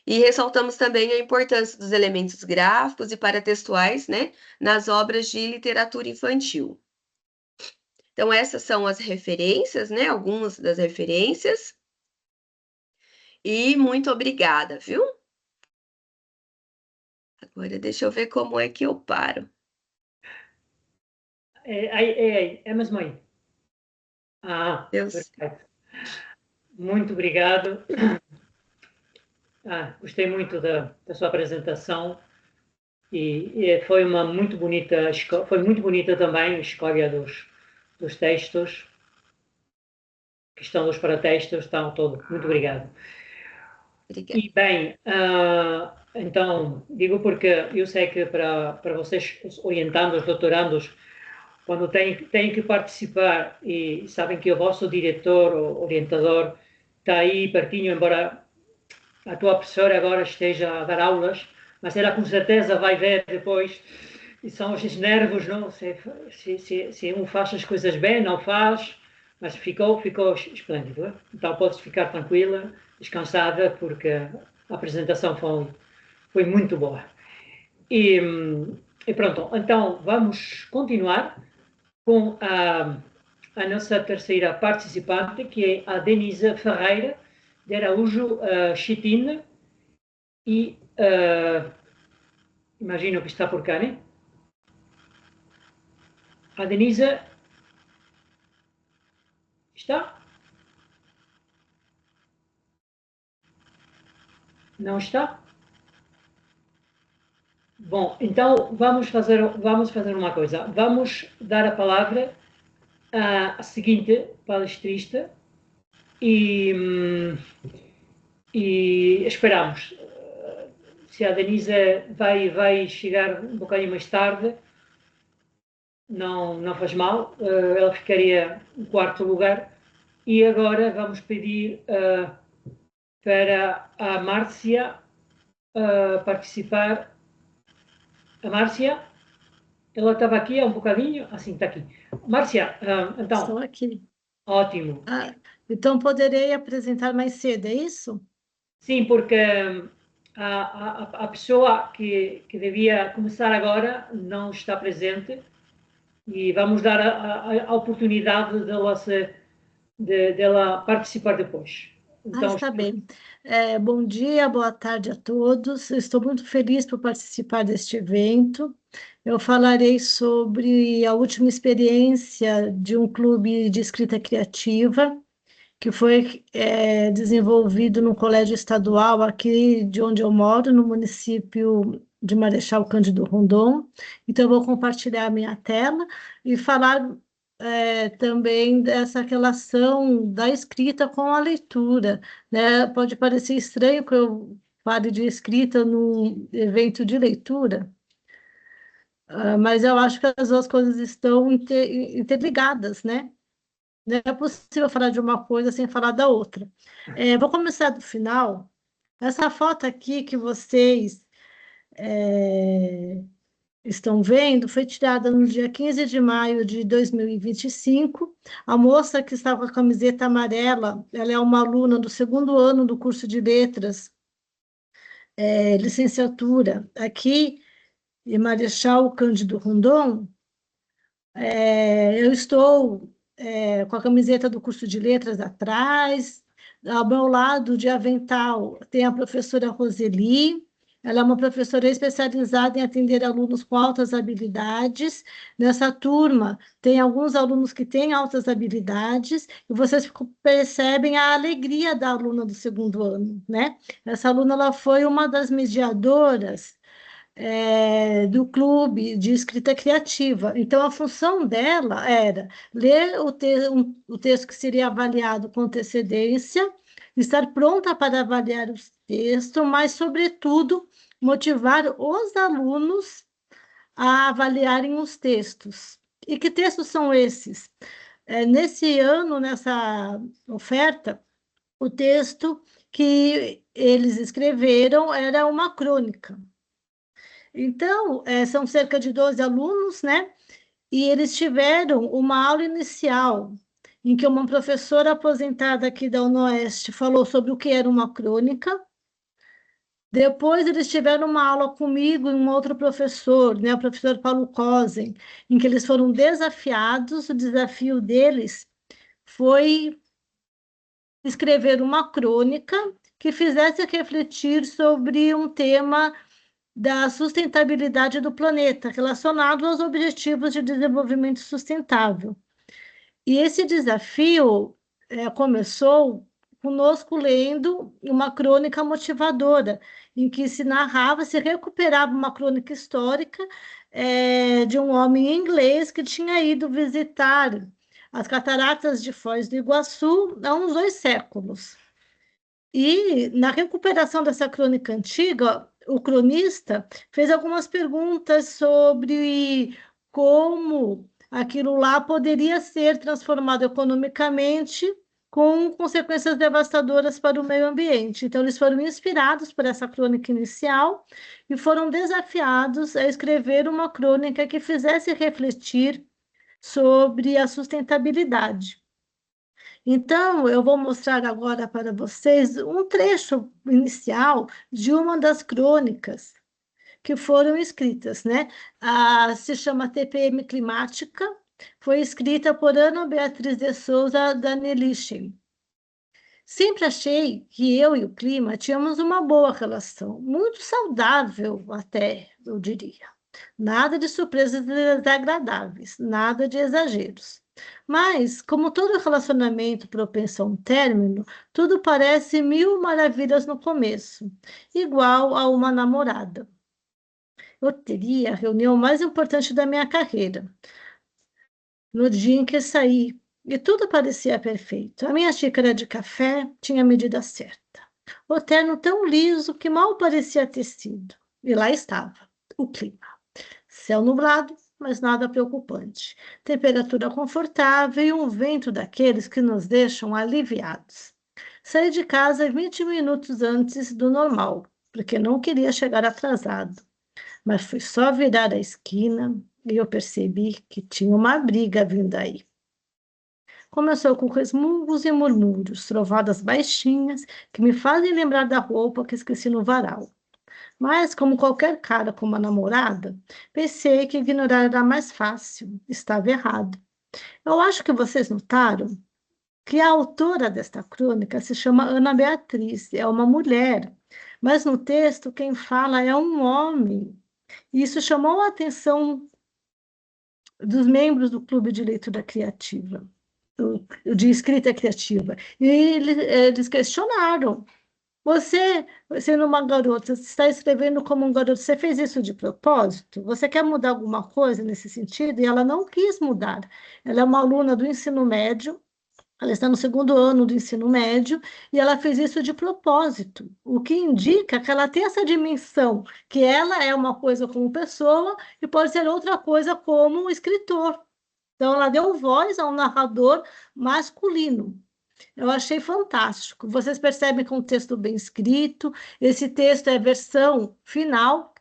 E ressaltamos também a importância dos elementos gráficos e paratextuais, né, nas obras de literatura infantil. Então, essas são as referências, né, algumas das referências. E muito obrigada, viu? Agora deixa eu ver como é que eu paro. É mesmo aí. Deus. Perfeito. Muito obrigado. Gostei muito da sua apresentação e foi uma muito bonita, foi muito bonita também a escolha dos textos, a questão dos paratextos, estão todo. Muito obrigado. Obrigada. E bem, então, digo porque eu sei que para vocês, orientandos, doutorandos, quando têm que participar e sabem que o vosso diretor ou orientador está aí pertinho, embora a tua professora agora esteja a dar aulas, mas ela com certeza vai ver depois, e são esses nervos, não? Se um faz as coisas bem, não faz, mas ficou esplêndido. Então podes ficar tranquila, descansada, porque a apresentação foi muito boa. E pronto, então vamos continuar com a nossa terceira participante, que é a Denise Ferreira de Araújo Chitina, e imagino que está por cá, né? A Denise está? Não está? Bom, então vamos fazer uma coisa. Vamos dar a palavra à seguinte palestrista e, esperamos. Se a Denise vai chegar um bocadinho mais tarde, não faz mal, ela ficaria em quarto lugar. E agora vamos pedir para a Márcia participar. A Márcia, ela estava aqui há um bocadinho, assim, está aqui. Márcia, Estou então, aqui. ótimo. Então poderei apresentar mais cedo, é isso? Sim, porque a pessoa que devia começar agora não está presente e vamos dar a oportunidade dela participar depois. Então, Está bem. Bom dia, boa tarde a todos. Eu estou muito feliz por participar deste evento. Eu falarei sobre a última experiência de um clube de escrita criativa, que foi desenvolvido no colégio estadual aqui de onde eu moro, no município de Marechal Cândido Rondon. Então, eu vou compartilhar a minha tela e falar também dessa relação da escrita com a leitura, né? Pode parecer estranho que eu fale de escrita num evento de leitura, mas eu acho que as duas coisas estão interligadas, né? Não é possível falar de uma coisa sem falar da outra. Vou começar do final. Essa foto aqui que vocês estão vendo foi tirada no dia 15 de maio de 2025. A moça que estava com a camiseta amarela, ela é uma aluna do segundo ano do curso de letras, licenciatura, aqui em Marechal Cândido Rondon. Eu estou com a camiseta do curso de letras atrás, ao meu lado, de avental, tem a professora Roseli. Ela é uma professora especializada em atender alunos com altas habilidades. Nessa turma, tem alguns alunos que têm altas habilidades, e vocês percebem a alegria da aluna do segundo ano, né? Essa aluna, ela foi uma das mediadoras do clube de escrita criativa. Então, a função dela era ler o texto que seria avaliado com antecedência, estar pronta para avaliar os textos, mas, sobretudo, motivar os alunos a avaliarem os textos. E que textos são esses? Nesse ano, nessa oferta, o texto que eles escreveram era uma crônica. Então, são cerca de 12 alunos, né? E eles tiveram uma aula inicial, em que uma professora aposentada aqui da UNOeste falou sobre o que era uma crônica. Depois eles tiveram uma aula comigo e um outro professor, né, o professor Paulo Cosen, em que eles foram desafiados. O desafio deles foi escrever uma crônica que fizesse refletir sobre um tema da sustentabilidade do planeta, relacionado aos Objetivos de Desenvolvimento Sustentável. E esse desafio começou conosco lendo uma crônica motivadora, em que se narrava, se recuperava uma crônica histórica de um homem inglês que tinha ido visitar as cataratas de Foz do Iguaçu há uns 2 séculos. E, na recuperação dessa crônica antiga, o cronista fez algumas perguntas sobre como aquilo lá poderia ser transformado economicamente com consequências devastadoras para o meio ambiente. Então, eles foram inspirados por essa crônica inicial e foram desafiados a escrever uma crônica que fizesse refletir sobre a sustentabilidade. Então, eu vou mostrar agora para vocês um trecho inicial de uma das crônicas que foram escritas, né? Se chama TPM Climática, foi escrita por Ana Beatriz de Souza Danelichen. Sempre achei que eu e o clima tínhamos uma boa relação, muito saudável até, eu diria. Nada de surpresas desagradáveis, nada de exageros. Mas, como todo relacionamento propenso a um término, tudo parece 1000 maravilhas no começo, igual a uma namorada. Eu teria a reunião mais importante da minha carreira, no dia em que saí, e tudo parecia perfeito. A minha xícara de café tinha a medida certa. O terno tão liso que mal parecia tecido. E lá estava, o clima. Céu nublado, mas nada preocupante. Temperatura confortável e um vento daqueles que nos deixam aliviados. Saí de casa 20 minutos antes do normal, porque não queria chegar atrasado. Mas foi só virar a esquina e eu percebi que tinha uma briga vindo aí. Começou com resmungos e murmúrios, trovadas baixinhas, que me fazem lembrar da roupa que esqueci no varal. Mas, como qualquer cara com uma namorada, pensei que ignorar era mais fácil. Estava errado. Eu acho que vocês notaram que a autora desta crônica se chama Ana Beatriz, é uma mulher, mas no texto quem fala é um homem. Isso chamou a atenção dos membros do Clube de Leitura Criativa, de Escrita Criativa. E eles questionaram. Você, sendo uma garota, você está escrevendo como um garoto, você fez isso de propósito? Você quer mudar alguma coisa nesse sentido? E ela não quis mudar. Ela é uma aluna do ensino médio, ela está no 2º ano do ensino médio, e ela fez isso de propósito, o que indica que ela tem essa dimensão, que ela é uma coisa como pessoa e pode ser outra coisa como escritor. Então, ela deu voz a um narrador masculino. Eu achei fantástico. Vocês percebem que é um texto bem escrito. Esse texto é a versão final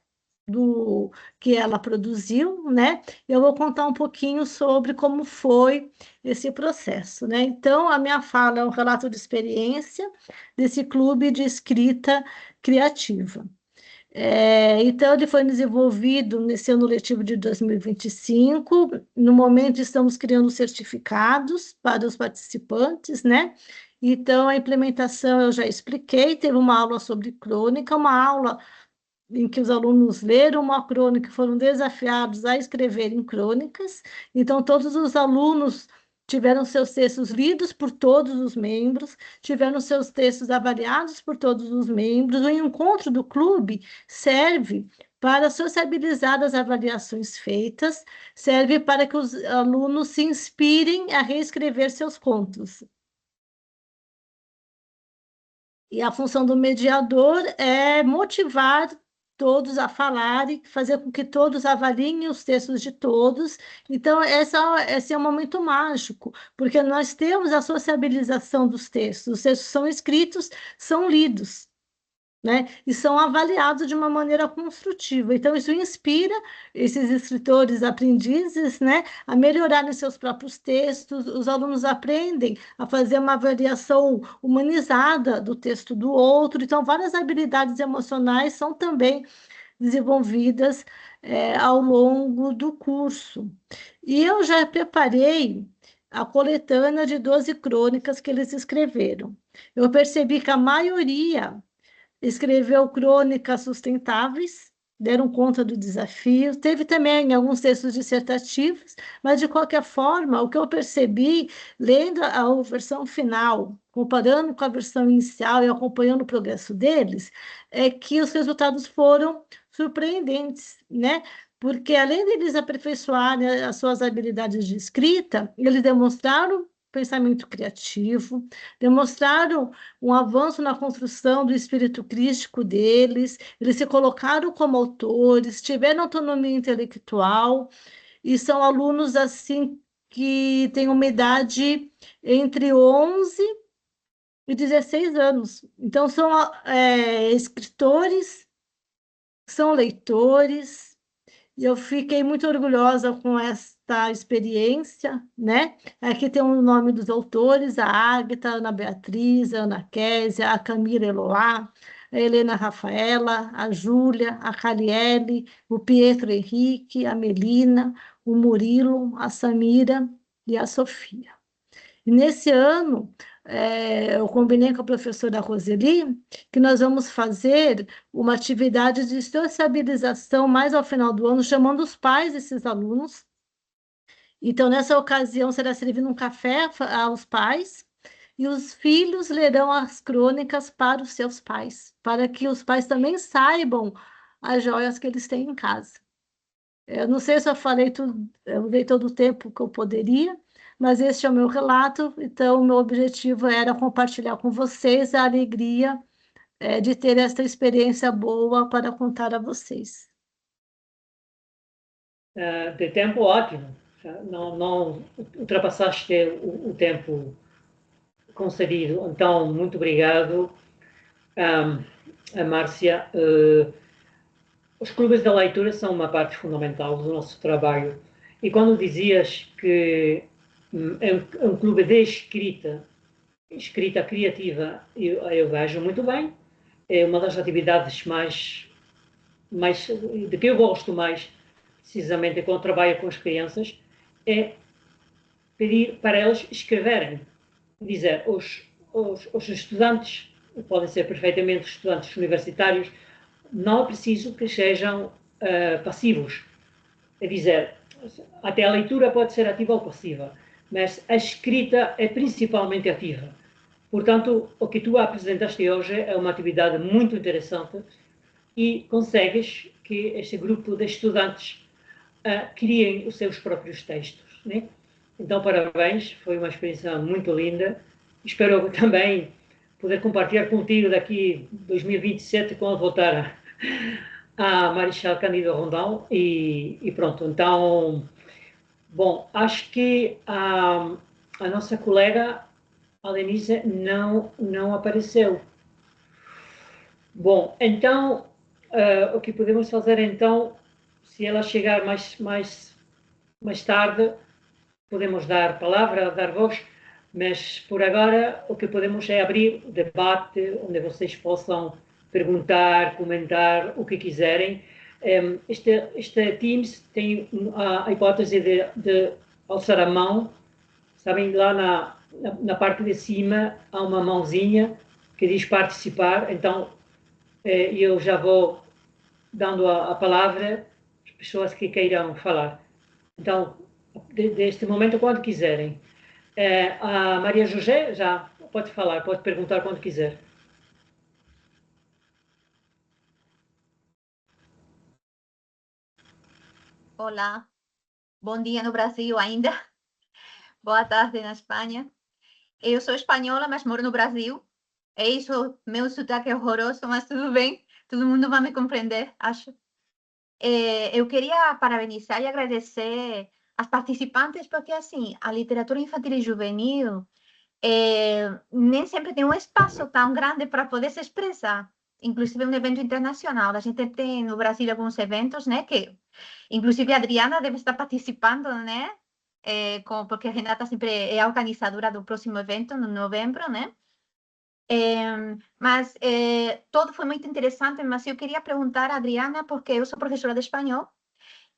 do que ela produziu, né? Eu vou contar um pouquinho sobre como foi esse processo, né? Então, a minha fala é um relato de experiência desse clube de escrita criativa. Então, ele foi desenvolvido nesse ano letivo de 2025. No momento, estamos criando certificados para os participantes, né? Então, a implementação eu já expliquei. Teve uma aula sobre crônica, uma aula em que os alunos leram uma crônica e foram desafiados a escreverem crônicas. Então, todos os alunos tiveram seus textos lidos por todos os membros, tiveram seus textos avaliados por todos os membros. O encontro do clube serve para sociabilizar as avaliações feitas, serve para que os alunos se inspirem a reescrever seus contos. E a função do mediador é motivar todos a falarem, fazer com que todos avaliem os textos de todos. Então, esse é um momento mágico, porque nós temos a sociabilização dos textos. Os textos são escritos, são lidos, né? E são avaliados de uma maneira construtiva. Então, isso inspira esses escritores aprendizes, né, a melhorarem seus próprios textos. Os alunos aprendem a fazer uma avaliação humanizada do texto do outro. Então, várias habilidades emocionais são também desenvolvidas ao longo do curso. E eu já preparei a coletânea de 12 crônicas que eles escreveram. Eu percebi que a maioria escreveu crônicas sustentáveis, deram conta do desafio. Teve também alguns textos dissertativos, mas, de qualquer forma, o que eu percebi, lendo a versão final, comparando com a versão inicial e acompanhando o progresso deles, é que os resultados foram surpreendentes, né? Porque, além deles aperfeiçoarem as suas habilidades de escrita, eles demonstraram pensamento criativo, demonstraram um avanço na construção do espírito crítico deles, eles se colocaram como autores, tiveram autonomia intelectual, e são alunos, assim, que têm uma idade entre 11 e 16 anos. Então, são escritores, são leitores, e eu fiquei muito orgulhosa com esta experiência, né? Aqui tem o nome dos autores: a Ágata, a Ana Beatriz, a Ana Késia, a Camila Eloá, a Helena Rafaela, a Júlia, a Caliele, o Pietro Henrique, a Melina, o Murilo, a Samira e a Sofia. E nesse ano, eu combinei com a professora Roseli que nós vamos fazer uma atividade de sociabilização mais ao final do ano, chamando os pais desses alunos. Então, nessa ocasião, será servido um café aos pais, e os filhos lerão as crônicas para os seus pais, para que os pais também saibam as joias que eles têm em casa. Eu não sei se eu falei tudo, eu dei todo o tempo que eu poderia, mas este é o meu relato. Então, o meu objetivo era compartilhar com vocês a alegria de ter esta experiência boa para contar a vocês. De tempo, ótimo. Não ultrapassaste o tempo concedido. Então, muito obrigado, a Márcia. Os clubes da leitura são uma parte fundamental do nosso trabalho. E quando dizias que é um clube de escrita criativa, eu vejo muito bem. É uma das atividades mais de que eu gosto mais, precisamente quando trabalho com as crianças, é pedir para elas escreverem. Dizer, os estudantes, podem ser perfeitamente estudantes universitários, não é preciso que sejam passivos. É dizer, até a leitura pode ser ativa ou passiva, mas a escrita é principalmente ativa. Portanto, o que tu apresentaste hoje é uma atividade muito interessante e consegues que este grupo de estudantes criem os seus próprios textos, né? Então, parabéns, foi uma experiência muito linda. Espero também poder compartilhar contigo daqui 2027, quando voltar a Marechal Cândido Rondão. E pronto, então, bom, acho que a nossa colega, a Denise, não apareceu. Bom, então, o que podemos fazer, então, se ela chegar mais tarde, podemos dar palavra, dar voz, mas por agora o que podemos é abrir o debate, onde vocês possam perguntar, comentar o que quiserem. Este Teams tem a hipótese de alçar a mão. Sabem, lá na parte de cima há uma mãozinha que diz participar. Então, eu já vou dando a palavra às pessoas que queiram falar. Então, deste momento, quando quiserem. A Maria José já pode falar, pode perguntar quando quiser. Olá, bom dia no Brasil ainda. Boa tarde na Espanha. Eu sou espanhola, mas moro no Brasil. É isso, meu sotaque é horroroso, mas tudo bem. todo mundo vai me compreender, acho. Eu queria parabenizar e agradecer as participantes, porque, assim, a literatura infantil e juvenil nem sempre tem um espaço tão grande para poder se expressar. Inclusive, um evento internacional. A gente tem no Brasil alguns eventos, né, que, inclusive, a Adriana deve estar participando, né, porque a Renata sempre é a organizadora do próximo evento, no novembro, né? Mas todo foi muito interessante, mas eu queria perguntar a Adriana, porque eu sou professora de espanhol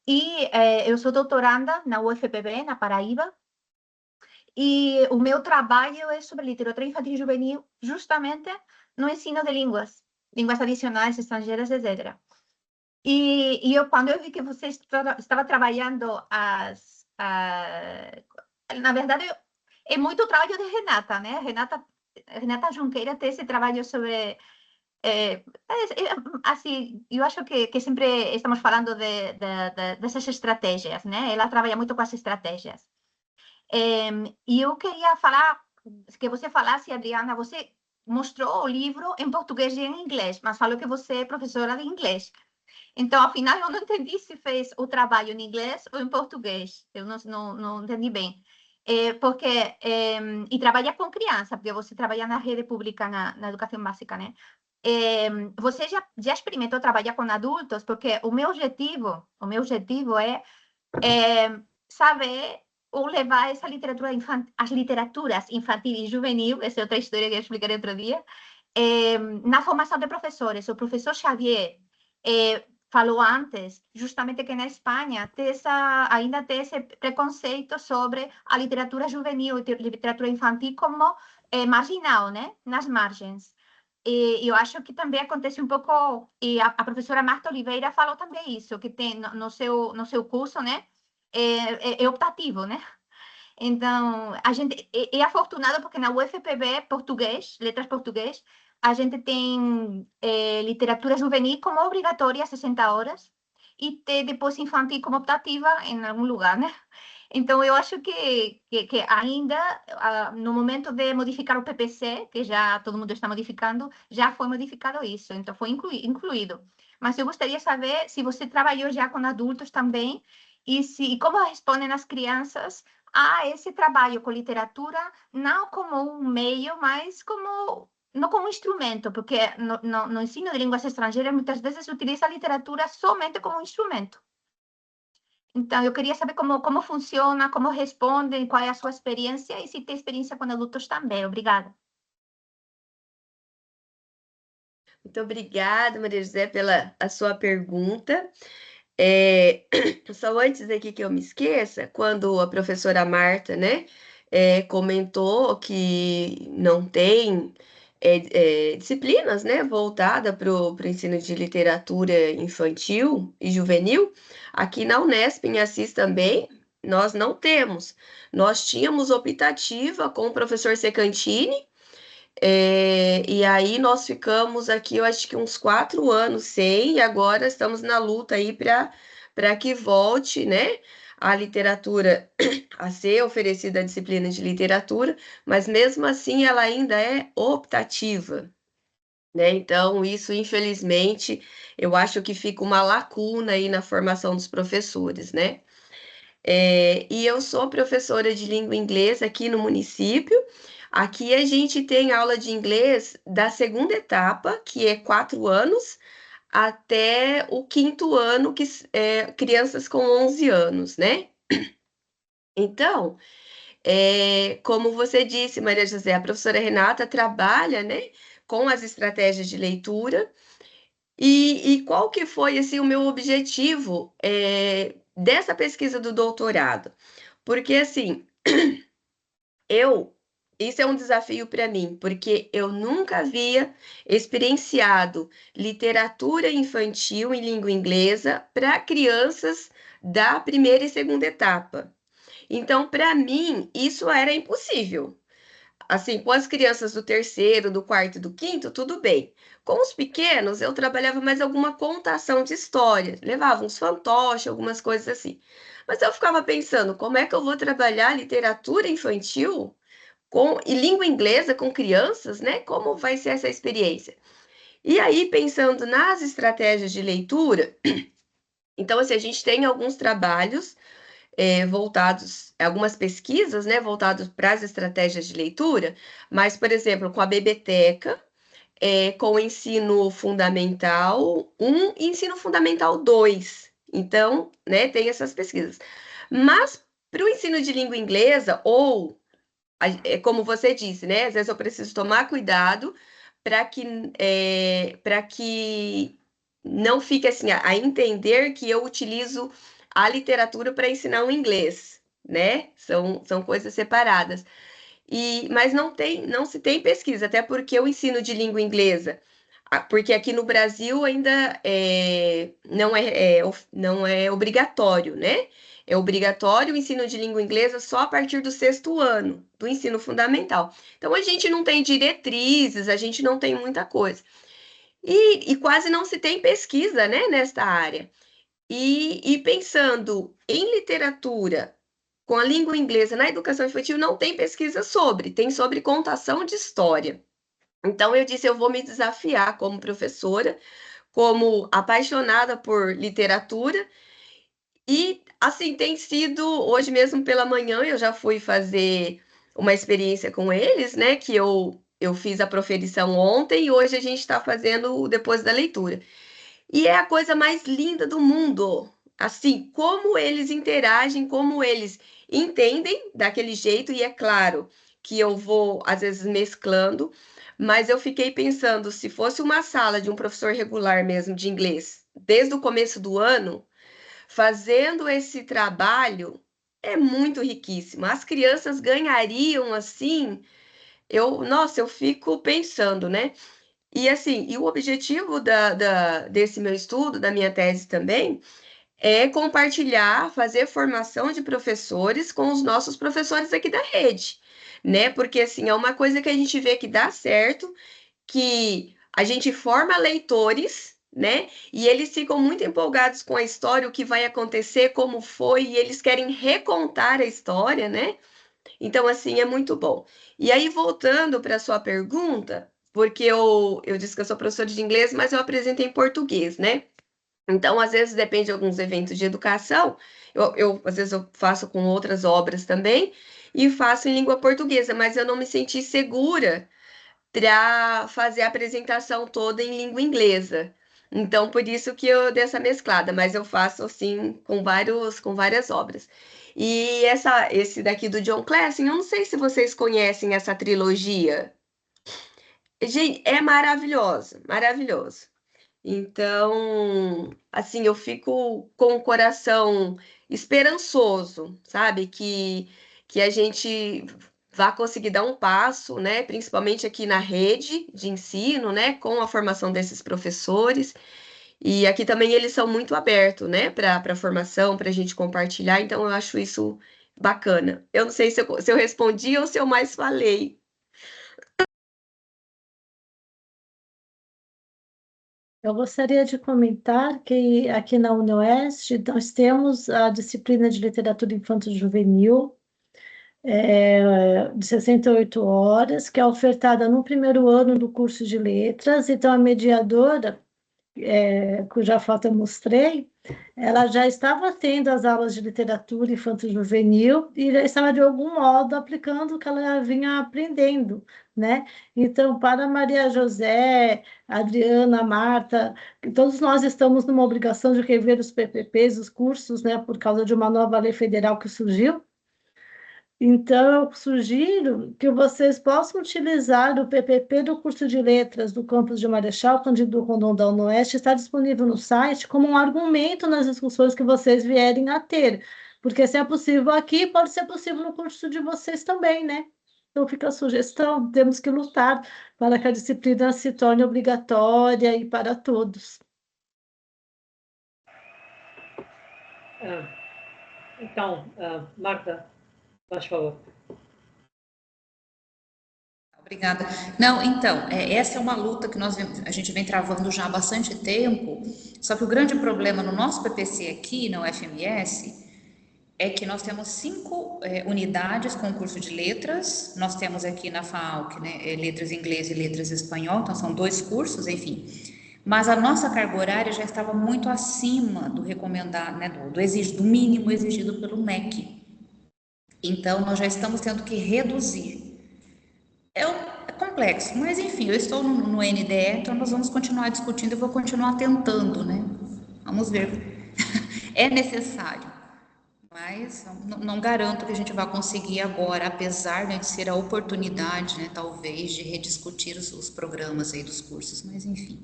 e eu sou doutoranda na UFPB, na Paraíba, e o meu trabalho é sobre literatura infantil e juvenil, justamente no ensino de línguas adicionais, estrangeiras, etc. E quando eu vi que você estava trabalhando na verdade, é muito trabalho de Renata, né? Renata Junqueira tem esse trabalho sobre assim, eu acho que sempre estamos falando dessas estratégias, né? Ela trabalha muito com as estratégias. E eu queria falar, que você falasse, Adriana, você mostrou o livro em português e em inglês, mas falou que você é professora de inglês. Então, afinal, eu não entendi se fez o trabalho em inglês ou em português. Eu não entendi bem. Porque, e trabalha com criança, porque você trabalha na rede pública, na educação básica, né? Você já experimentou trabalhar com adultos? Porque o meu objetivo é saber ou levar essa literatura as literaturas infantil e juvenil, essa é outra história que eu explicarei outro dia, na formação de professores. O professor Xavier falou antes, justamente que na Espanha ainda tem esse preconceito sobre a literatura juvenil e literatura infantil como marginal, né? Nas margens. E eu acho que também acontece um pouco, e a professora Marta Oliveira falou também isso, que tem no seu curso, né? É optativo, né? Então, a gente é afortunado porque na UFPB português, letras português, a gente tem literatura juvenil como obrigatória, 60 horas, e tem depois infantil como optativa em algum lugar, né? Então, eu acho que ainda, no momento de modificar o PPC, que já todo mundo está modificando, já foi modificado isso, então foi incluído. Mas eu gostaria de saber se você trabalhou já com adultos também, e como respondem as crianças a esse trabalho com literatura, não como um meio, mas não como um instrumento, porque no ensino de línguas estrangeiras, muitas vezes se utiliza a literatura somente como um instrumento. Então, eu queria saber como funciona, como respondem, qual é a sua experiência e se tem experiência com adultos também. Obrigada. Muito obrigada, Maria José, pela a sua pergunta. Só antes aqui que eu me esqueça, quando a professora Marta, né, comentou que não tem disciplinas, né, voltada para o ensino de literatura infantil e juvenil, aqui na Unesp, em Assis também, nós não temos. Nós tínhamos optativa com o professor Secantini, e aí nós ficamos aqui, eu acho que uns 4 anos sem, e agora estamos na luta aí para que volte, né, a literatura a ser oferecida a disciplina de literatura, mas mesmo assim ela ainda é optativa, né? Então, isso, infelizmente, eu acho que fica uma lacuna aí na formação dos professores, né? E eu sou professora de língua inglesa aqui no município. Aqui a gente tem aula de inglês da segunda etapa, que é 4 anos, até o 5º ano, que é crianças com 11 anos, né? Então, como você disse, Maria José, a professora Renata trabalha, né, com as estratégias de leitura. E qual que foi assim, o meu objetivo dessa pesquisa do doutorado? Porque assim, isso é um desafio para mim, porque eu nunca havia experienciado literatura infantil em língua inglesa para crianças da primeira e segunda etapa. Então, para mim, isso era impossível. Assim, com as crianças do terceiro, do quarto e do quinto, tudo bem. Com os pequenos, eu trabalhava mais alguma contação de história, levava uns fantoches, algumas coisas assim. Mas eu ficava pensando, como é que eu vou trabalhar literatura infantil e língua inglesa com crianças, né? Como vai ser essa experiência? E aí, pensando nas estratégias de leitura, então, assim, a gente tem alguns trabalhos voltados, algumas pesquisas, né, voltados para as estratégias de leitura, mas, por exemplo, com a Bebeteca, com o ensino fundamental 1 e ensino fundamental 2. Então, né, tem essas pesquisas. Mas, para o ensino de língua inglesa, ou, como você disse, né, às vezes eu preciso tomar cuidado para que não fique assim, a entender que eu utilizo a literatura para ensinar o inglês, né? São coisas separadas. Mas não se tem pesquisa, até porque o ensino de língua inglesa, porque aqui no Brasil ainda não é obrigatório, né? É obrigatório o ensino de língua inglesa só a partir do 6º ano do ensino fundamental. Então a gente não tem diretrizes, a gente não tem muita coisa. E quase não se tem pesquisa, né, nesta área. E pensando em literatura com a língua inglesa na educação infantil, não tem pesquisa tem sobre contação de história. Então, eu disse, eu vou me desafiar como professora, como apaixonada por literatura, e, assim, tem sido, hoje mesmo pela manhã, eu já fui fazer uma experiência com eles, né, que eu fiz a proferição ontem, e hoje a gente está fazendo depois da leitura. E é a coisa mais linda do mundo. Assim, como eles interagem, como eles entendem daquele jeito, e é claro que eu vou, às vezes, mesclando, mas eu fiquei pensando, se fosse uma sala de um professor regular mesmo de inglês, desde o começo do ano, fazendo esse trabalho, é muito riquíssimo. As crianças ganhariam assim, nossa, eu fico pensando, né? E assim, e o objetivo desse meu estudo, da minha tese também, é compartilhar, fazer formação de professores com os nossos professores aqui da rede, né? Porque assim, é uma coisa que a gente vê que dá certo, que a gente forma leitores, né? E eles ficam muito empolgados com a história, o que vai acontecer, como foi, e eles querem recontar a história, né? Então, assim, é muito bom. E aí, voltando para a sua pergunta, porque eu disse que eu sou professora de inglês, mas eu apresento em português, né? Então, às vezes, depende de alguns eventos de educação, às vezes eu faço com outras obras também, e faço em língua portuguesa, mas eu não me senti segura para fazer a apresentação toda em língua inglesa. Então, por isso que eu dei essa mesclada, mas eu faço assim com várias obras. E esse daqui do John Clason, eu não sei se vocês conhecem essa trilogia. Gente, é maravilhosa, maravilhosa. Então, assim, eu fico com o coração esperançoso, sabe? Que a gente vá conseguir dar um passo, né? Principalmente aqui na rede de ensino, né? Com a formação desses professores. E aqui também eles são muito abertos, né? Para a formação, para a gente compartilhar. Então, eu acho isso bacana. Eu não sei se eu respondi ou se eu mais falei. Eu gostaria de comentar que aqui na UniOeste nós temos a disciplina de literatura infanto-juvenil, de 68 horas, que é ofertada no primeiro ano do curso de letras. Então, a mediadora, cuja foto eu mostrei, ela já estava tendo as aulas de literatura infanto-juvenil e já estava, de algum modo, aplicando o que ela vinha aprendendo, né? Então, para Maria José, Adriana, Marta, todos nós estamos numa obrigação de rever os PPPs, os cursos, né, por causa de uma nova lei federal que surgiu. Então, eu sugiro que vocês possam utilizar o PPP do curso de letras do campus de Marechal Cândido Rondon da UniOeste, está disponível no site como um argumento nas discussões que vocês vierem a ter, porque se é possível aqui, pode ser possível no curso de vocês também, né? Então, fica a sugestão, temos que lutar para que a disciplina se torne obrigatória e para todos. Então, Marta, faz favor. Obrigada. Não, então, essa é uma luta que a gente vem travando já há bastante tempo, só que o grande problema no nosso PPC aqui, na UFMS, é que nós temos 5 unidades com o curso de letras, nós temos aqui na FAALC, né, letras em inglês e letras em espanhol, então são 2 cursos, enfim. Mas a nossa carga horária já estava muito acima do recomendado, né, do mínimo exigido pelo MEC. Então, nós já estamos tendo que reduzir. É complexo, mas enfim, eu estou no NDE, então nós vamos continuar discutindo e vou continuar tentando, né? Vamos ver. É necessário, mas não garanto que a gente vai conseguir agora, apesar, né, de ser a oportunidade, né, talvez, de rediscutir os programas aí dos cursos, mas enfim.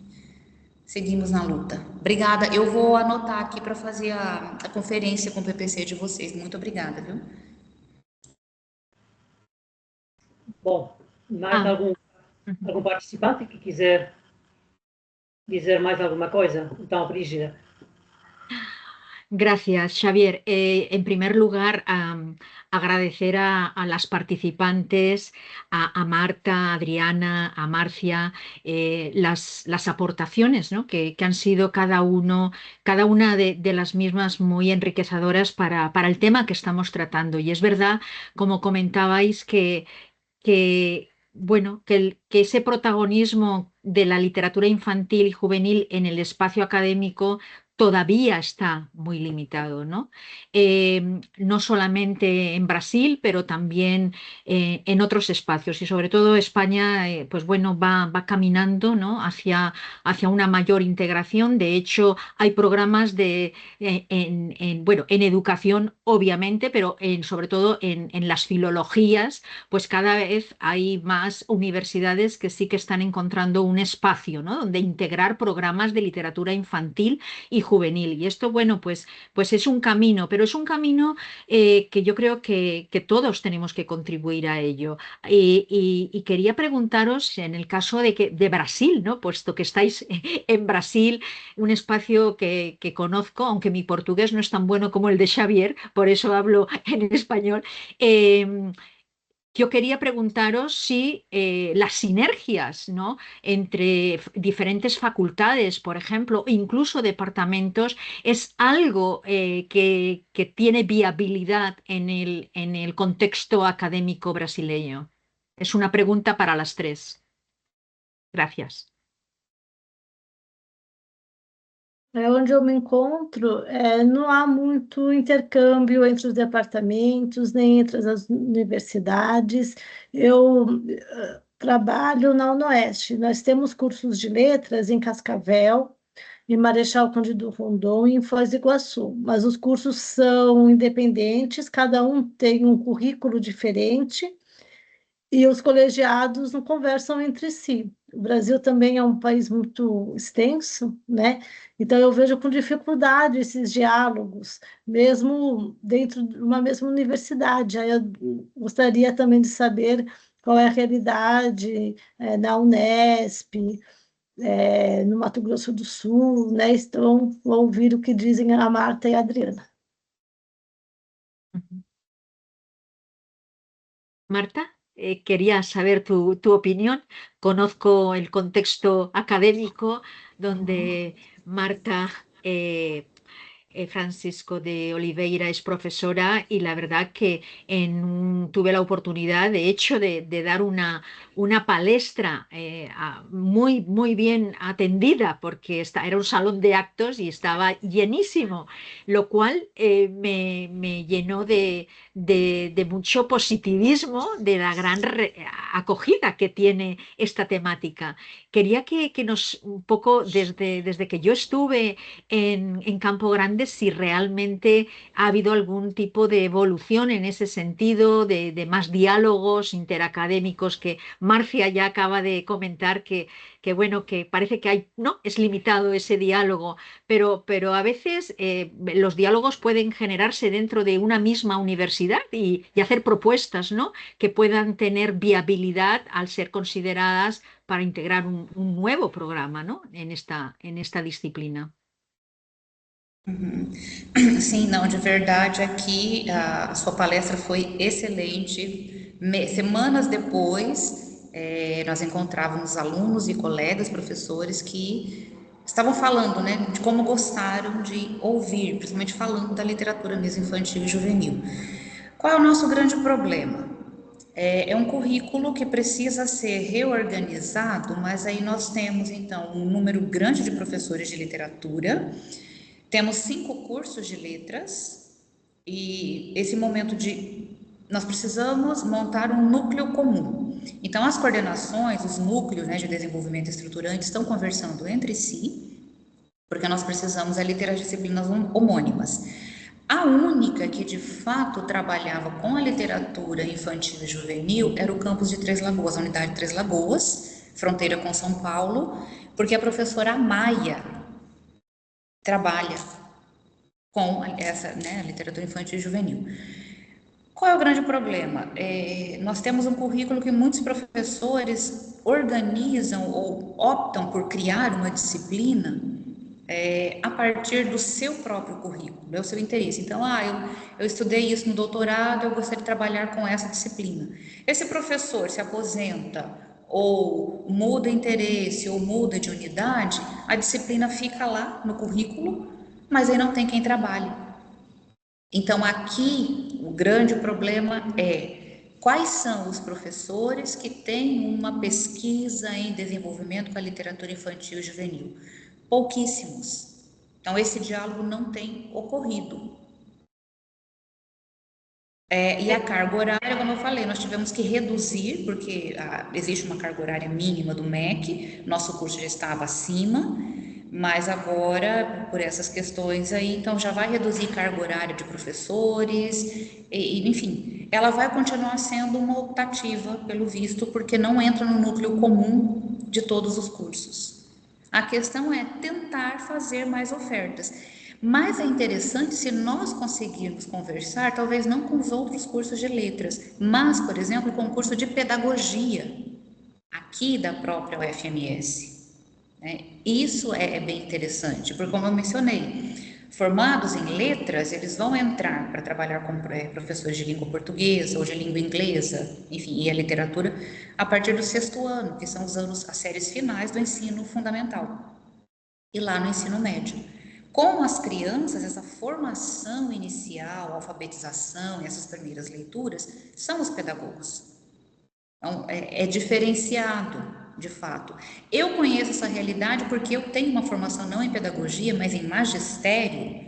Seguimos na luta. Obrigada. Eu vou anotar aqui para fazer a conferência com o PPC de vocês. Muito obrigada, viu? Bom, mais algum participante que quiser dizer mais alguma coisa? Então, Brígida. Gracias, Xavier. En primer lugar, agradecer a las participantes, a Marta, a Adriana, a Marcia, las aportaciones, ¿no? que han sido cada una de las mismas muy enriquecedoras para el tema que estamos tratando. Y es verdad, como comentabais, bueno, que ese protagonismo de la literatura infantil y juvenil en el espacio académico todavía está muy limitado, ¿no? No solamente en Brasil, pero también en otros espacios. Y sobre todo España, pues bueno, va caminando, ¿no? hacia una mayor integración. De hecho, hay programas bueno, en educación, obviamente, pero sobre todo en las filologías, pues cada vez hay más universidades que sí que están encontrando un espacio, ¿no? donde integrar programas de literatura infantil y juvenil. Y esto, bueno, pues es un camino, pero es un camino que yo creo que todos tenemos que contribuir a ello. Y quería preguntaros, en el caso de Brasil, ¿no? puesto que estáis en Brasil, un espacio que conozco, aunque mi portugués no es tan bueno como el de Xavier, por eso hablo en español. Yo quería preguntaros si las sinergias, ¿no? entre diferentes facultades, por ejemplo, incluso departamentos, es algo que tiene viabilidad en el contexto académico brasileño. Es una pregunta para las 3. Gracias. Onde eu me encontro, não há muito intercâmbio entre os departamentos, nem entre as universidades. Eu trabalho na UnoOeste. Nós temos cursos de letras em Cascavel, em Marechal Cândido Rondon e em Foz do Iguaçu, mas os cursos são independentes, cada um tem um currículo diferente, e os colegiados não conversam entre si. O Brasil também é um país muito extenso, né? Então eu vejo com dificuldade esses diálogos, mesmo dentro de uma mesma universidade. Aí eu gostaria também de saber qual é a realidade na Unesp, no Mato Grosso do Sul, né? Então, vou ouvir o que dizem a Marta e a Adriana. Marta, quería saber tu opinión. Conozco el contexto académico donde Marta Francisco de Oliveira es profesora y la verdad que tuve la oportunidad, de hecho, de dar una palestra muy, muy bien atendida porque era un salón de actos y estaba llenísimo, lo cual me llenó de mucho positivismo, de la gran acogida que tiene esta temática. Quería que un poco, desde que yo estuve en Campo Grande, si realmente ha habido algún tipo de evolución en ese sentido, de más diálogos interacadémicos, que Marcia ya acaba de comentar que bueno, que parece que no es limitado ese diálogo, pero a veces los diálogos pueden generarse dentro de una misma universidad y hacer propuestas, ¿no? que puedan tener viabilidad al ser consideradas para integrar un nuevo programa, ¿no? en esta disciplina. Sim, não, de verdade, aqui a sua palestra foi excelente. Semanas depois, nós encontrávamos alunos e colegas, professores que estavam falando, né, de como gostaram de ouvir, principalmente falando da literatura mesmo infantil e juvenil. Qual é o nosso grande problema? É um currículo que precisa ser reorganizado, mas aí nós temos, então, um número grande de professores de literatura, temos 5 cursos de letras, e esse momento nós precisamos montar um núcleo comum. Então, as coordenações, os núcleos, né, de desenvolvimento estruturante estão conversando entre si, porque nós precisamos ali ter as disciplinas homônimas. A única que de fato trabalhava com a literatura infantil e juvenil era o campus de Três Lagoas, a unidade de Três Lagoas, fronteira com São Paulo, porque a professora Amaia trabalha com essa, né, literatura infantil e juvenil. Qual é o grande problema? Nós temos um currículo que muitos professores organizam ou optam por criar uma disciplina a partir do seu próprio currículo, do seu interesse. Então, eu estudei isso no doutorado, eu gostaria de trabalhar com essa disciplina. Esse professor se aposenta ou muda interesse ou muda de unidade, a disciplina fica lá no currículo, mas aí não tem quem trabalhe. Então, aqui, o grande problema é quais são os professores que têm uma pesquisa em desenvolvimento com a literatura infantil e juvenil? Pouquíssimos. Então, esse diálogo não tem ocorrido. E a carga horária, como eu falei, nós tivemos que reduzir, porque existe uma carga horária mínima do MEC, nosso curso já estava acima, mas agora, por essas questões aí, então já vai reduzir carga horária de professores, enfim, ela vai continuar sendo uma optativa, pelo visto, porque não entra no núcleo comum de todos os cursos. A questão é tentar fazer mais ofertas. Mas é interessante se nós conseguirmos conversar, talvez não com os outros cursos de letras, mas, por exemplo, com o curso de pedagogia, aqui da própria UFMS. Isso é bem interessante, porque, como eu mencionei, formados em letras, eles vão entrar para trabalhar como professores de língua portuguesa ou de língua inglesa, enfim, e a literatura, a partir do 6º ano, que são os anos, as séries finais do ensino fundamental, e lá no ensino médio. Com as crianças, essa formação inicial, alfabetização e essas primeiras leituras, são os pedagogos. Então, é diferenciado, de fato. Eu conheço essa realidade porque eu tenho uma formação não em pedagogia, mas em magistério,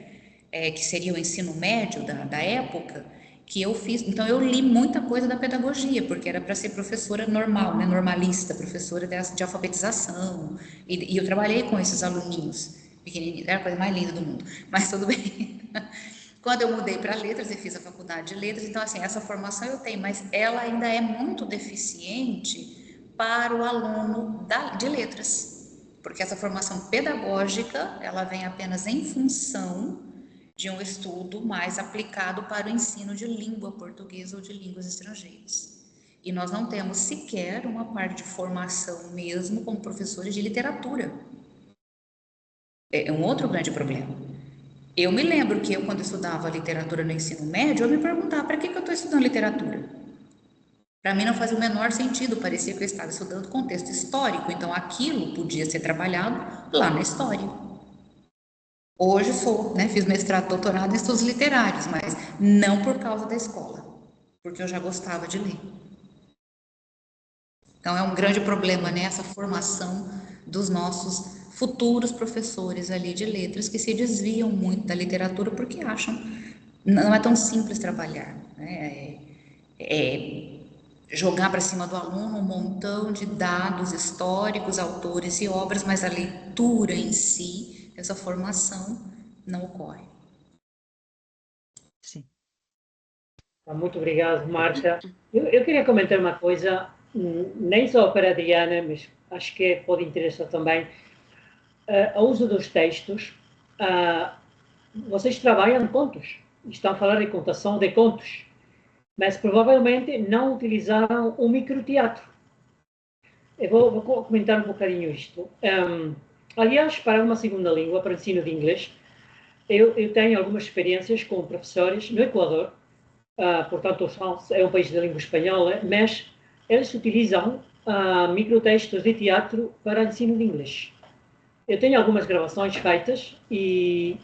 que seria o ensino médio da época, que eu fiz. Então, eu li muita coisa da pedagogia, porque era para ser professora normal, né, normalista, professora de alfabetização. E eu trabalhei com esses aluninhos pequenininhos, era a coisa mais linda do mundo, mas tudo bem. Quando eu mudei para letras e fiz a faculdade de letras, então, assim, essa formação eu tenho, mas ela ainda é muito deficiente para o aluno de letras, porque essa formação pedagógica, ela vem apenas em função de um estudo mais aplicado para o ensino de língua portuguesa ou de línguas estrangeiras. E nós não temos sequer uma parte de formação mesmo como professores de literatura. É um outro grande problema. Eu me lembro que quando estudava literatura no ensino médio, eu me perguntava, para que eu estou estudando literatura? Para mim não fazia o menor sentido, parecia que eu estava estudando contexto histórico, então aquilo podia ser trabalhado lá na história. Hoje fiz mestrado, doutorado em estudos literários, mas não por causa da escola, porque eu já gostava de ler. Então é um grande problema, né, essa formação dos nossos futuros professores ali de letras que se desviam muito da literatura porque acham não é tão simples trabalhar, né? Jogar para cima do aluno um montão de dados históricos, autores e obras, mas a leitura em si, essa formação, não ocorre. Sim. Muito obrigado, Marta. Eu queria comentar uma coisa, nem só para a Adriana, mas acho que pode interessar também. O uso dos textos. Vocês trabalham contos, estão a falar de contação de contos, mas provavelmente não utilizaram o microteatro. Eu vou comentar um bocadinho isto. Aliás, para uma segunda língua, para o ensino de inglês, eu tenho algumas experiências com professores no Equador, portanto, é um país de língua espanhola, mas eles utilizam microtextos de teatro para ensino de inglês. eu tenho algumas gravações feitas e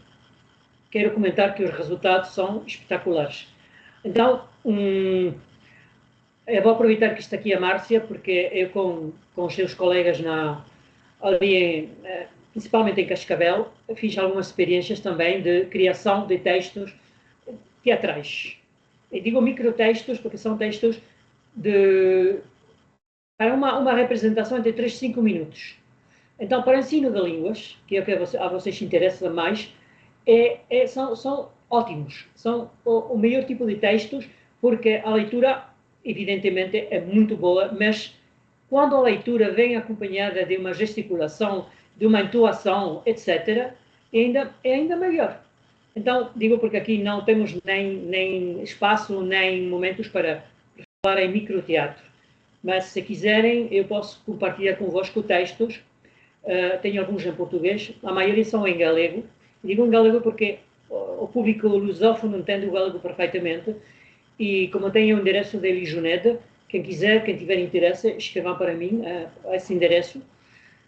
quero comentar que os resultados são espetaculares. Então, eu vou aproveitar que está aqui a Márcia, porque eu com os seus colegas ali, principalmente em Cascavel, fiz algumas experiências também de criação de textos teatrais. Eu digo microtextos porque são textos para uma representação entre 3 e 5 minutos. Então, para o ensino de línguas, que é o que a vocês interessa mais, são ótimos. São o melhor tipo de textos, porque a leitura, evidentemente, é muito boa, mas quando a leitura vem acompanhada de uma gesticulação, de uma entoação, etc., é ainda melhor. Então, digo porque aqui não temos nem espaço, nem momentos para falar em microteatro. Mas, se quiserem, eu posso compartilhar convosco textos. Tenho alguns em português, a maioria são em galego. Digo em galego porque o público lusófono entende o galego perfeitamente. E como tenho o endereço de Elijoneda, quem tiver interesse, escrevam para mim a esse endereço.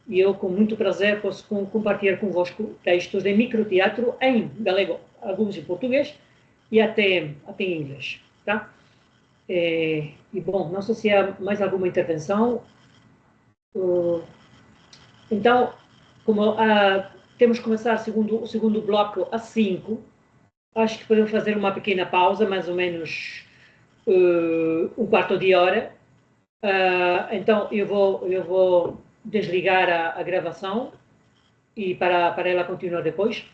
E eu, com muito prazer, posso compartilhar convosco textos de microteatro em galego, alguns em português e até em inglês. Tá? E, bom, não sei se há mais alguma intervenção. Então, como temos que começar o segundo bloco às 5, acho que podemos fazer uma pequena pausa, mais ou menos um quarto de hora. Então, eu vou desligar a gravação e para ela continuar depois.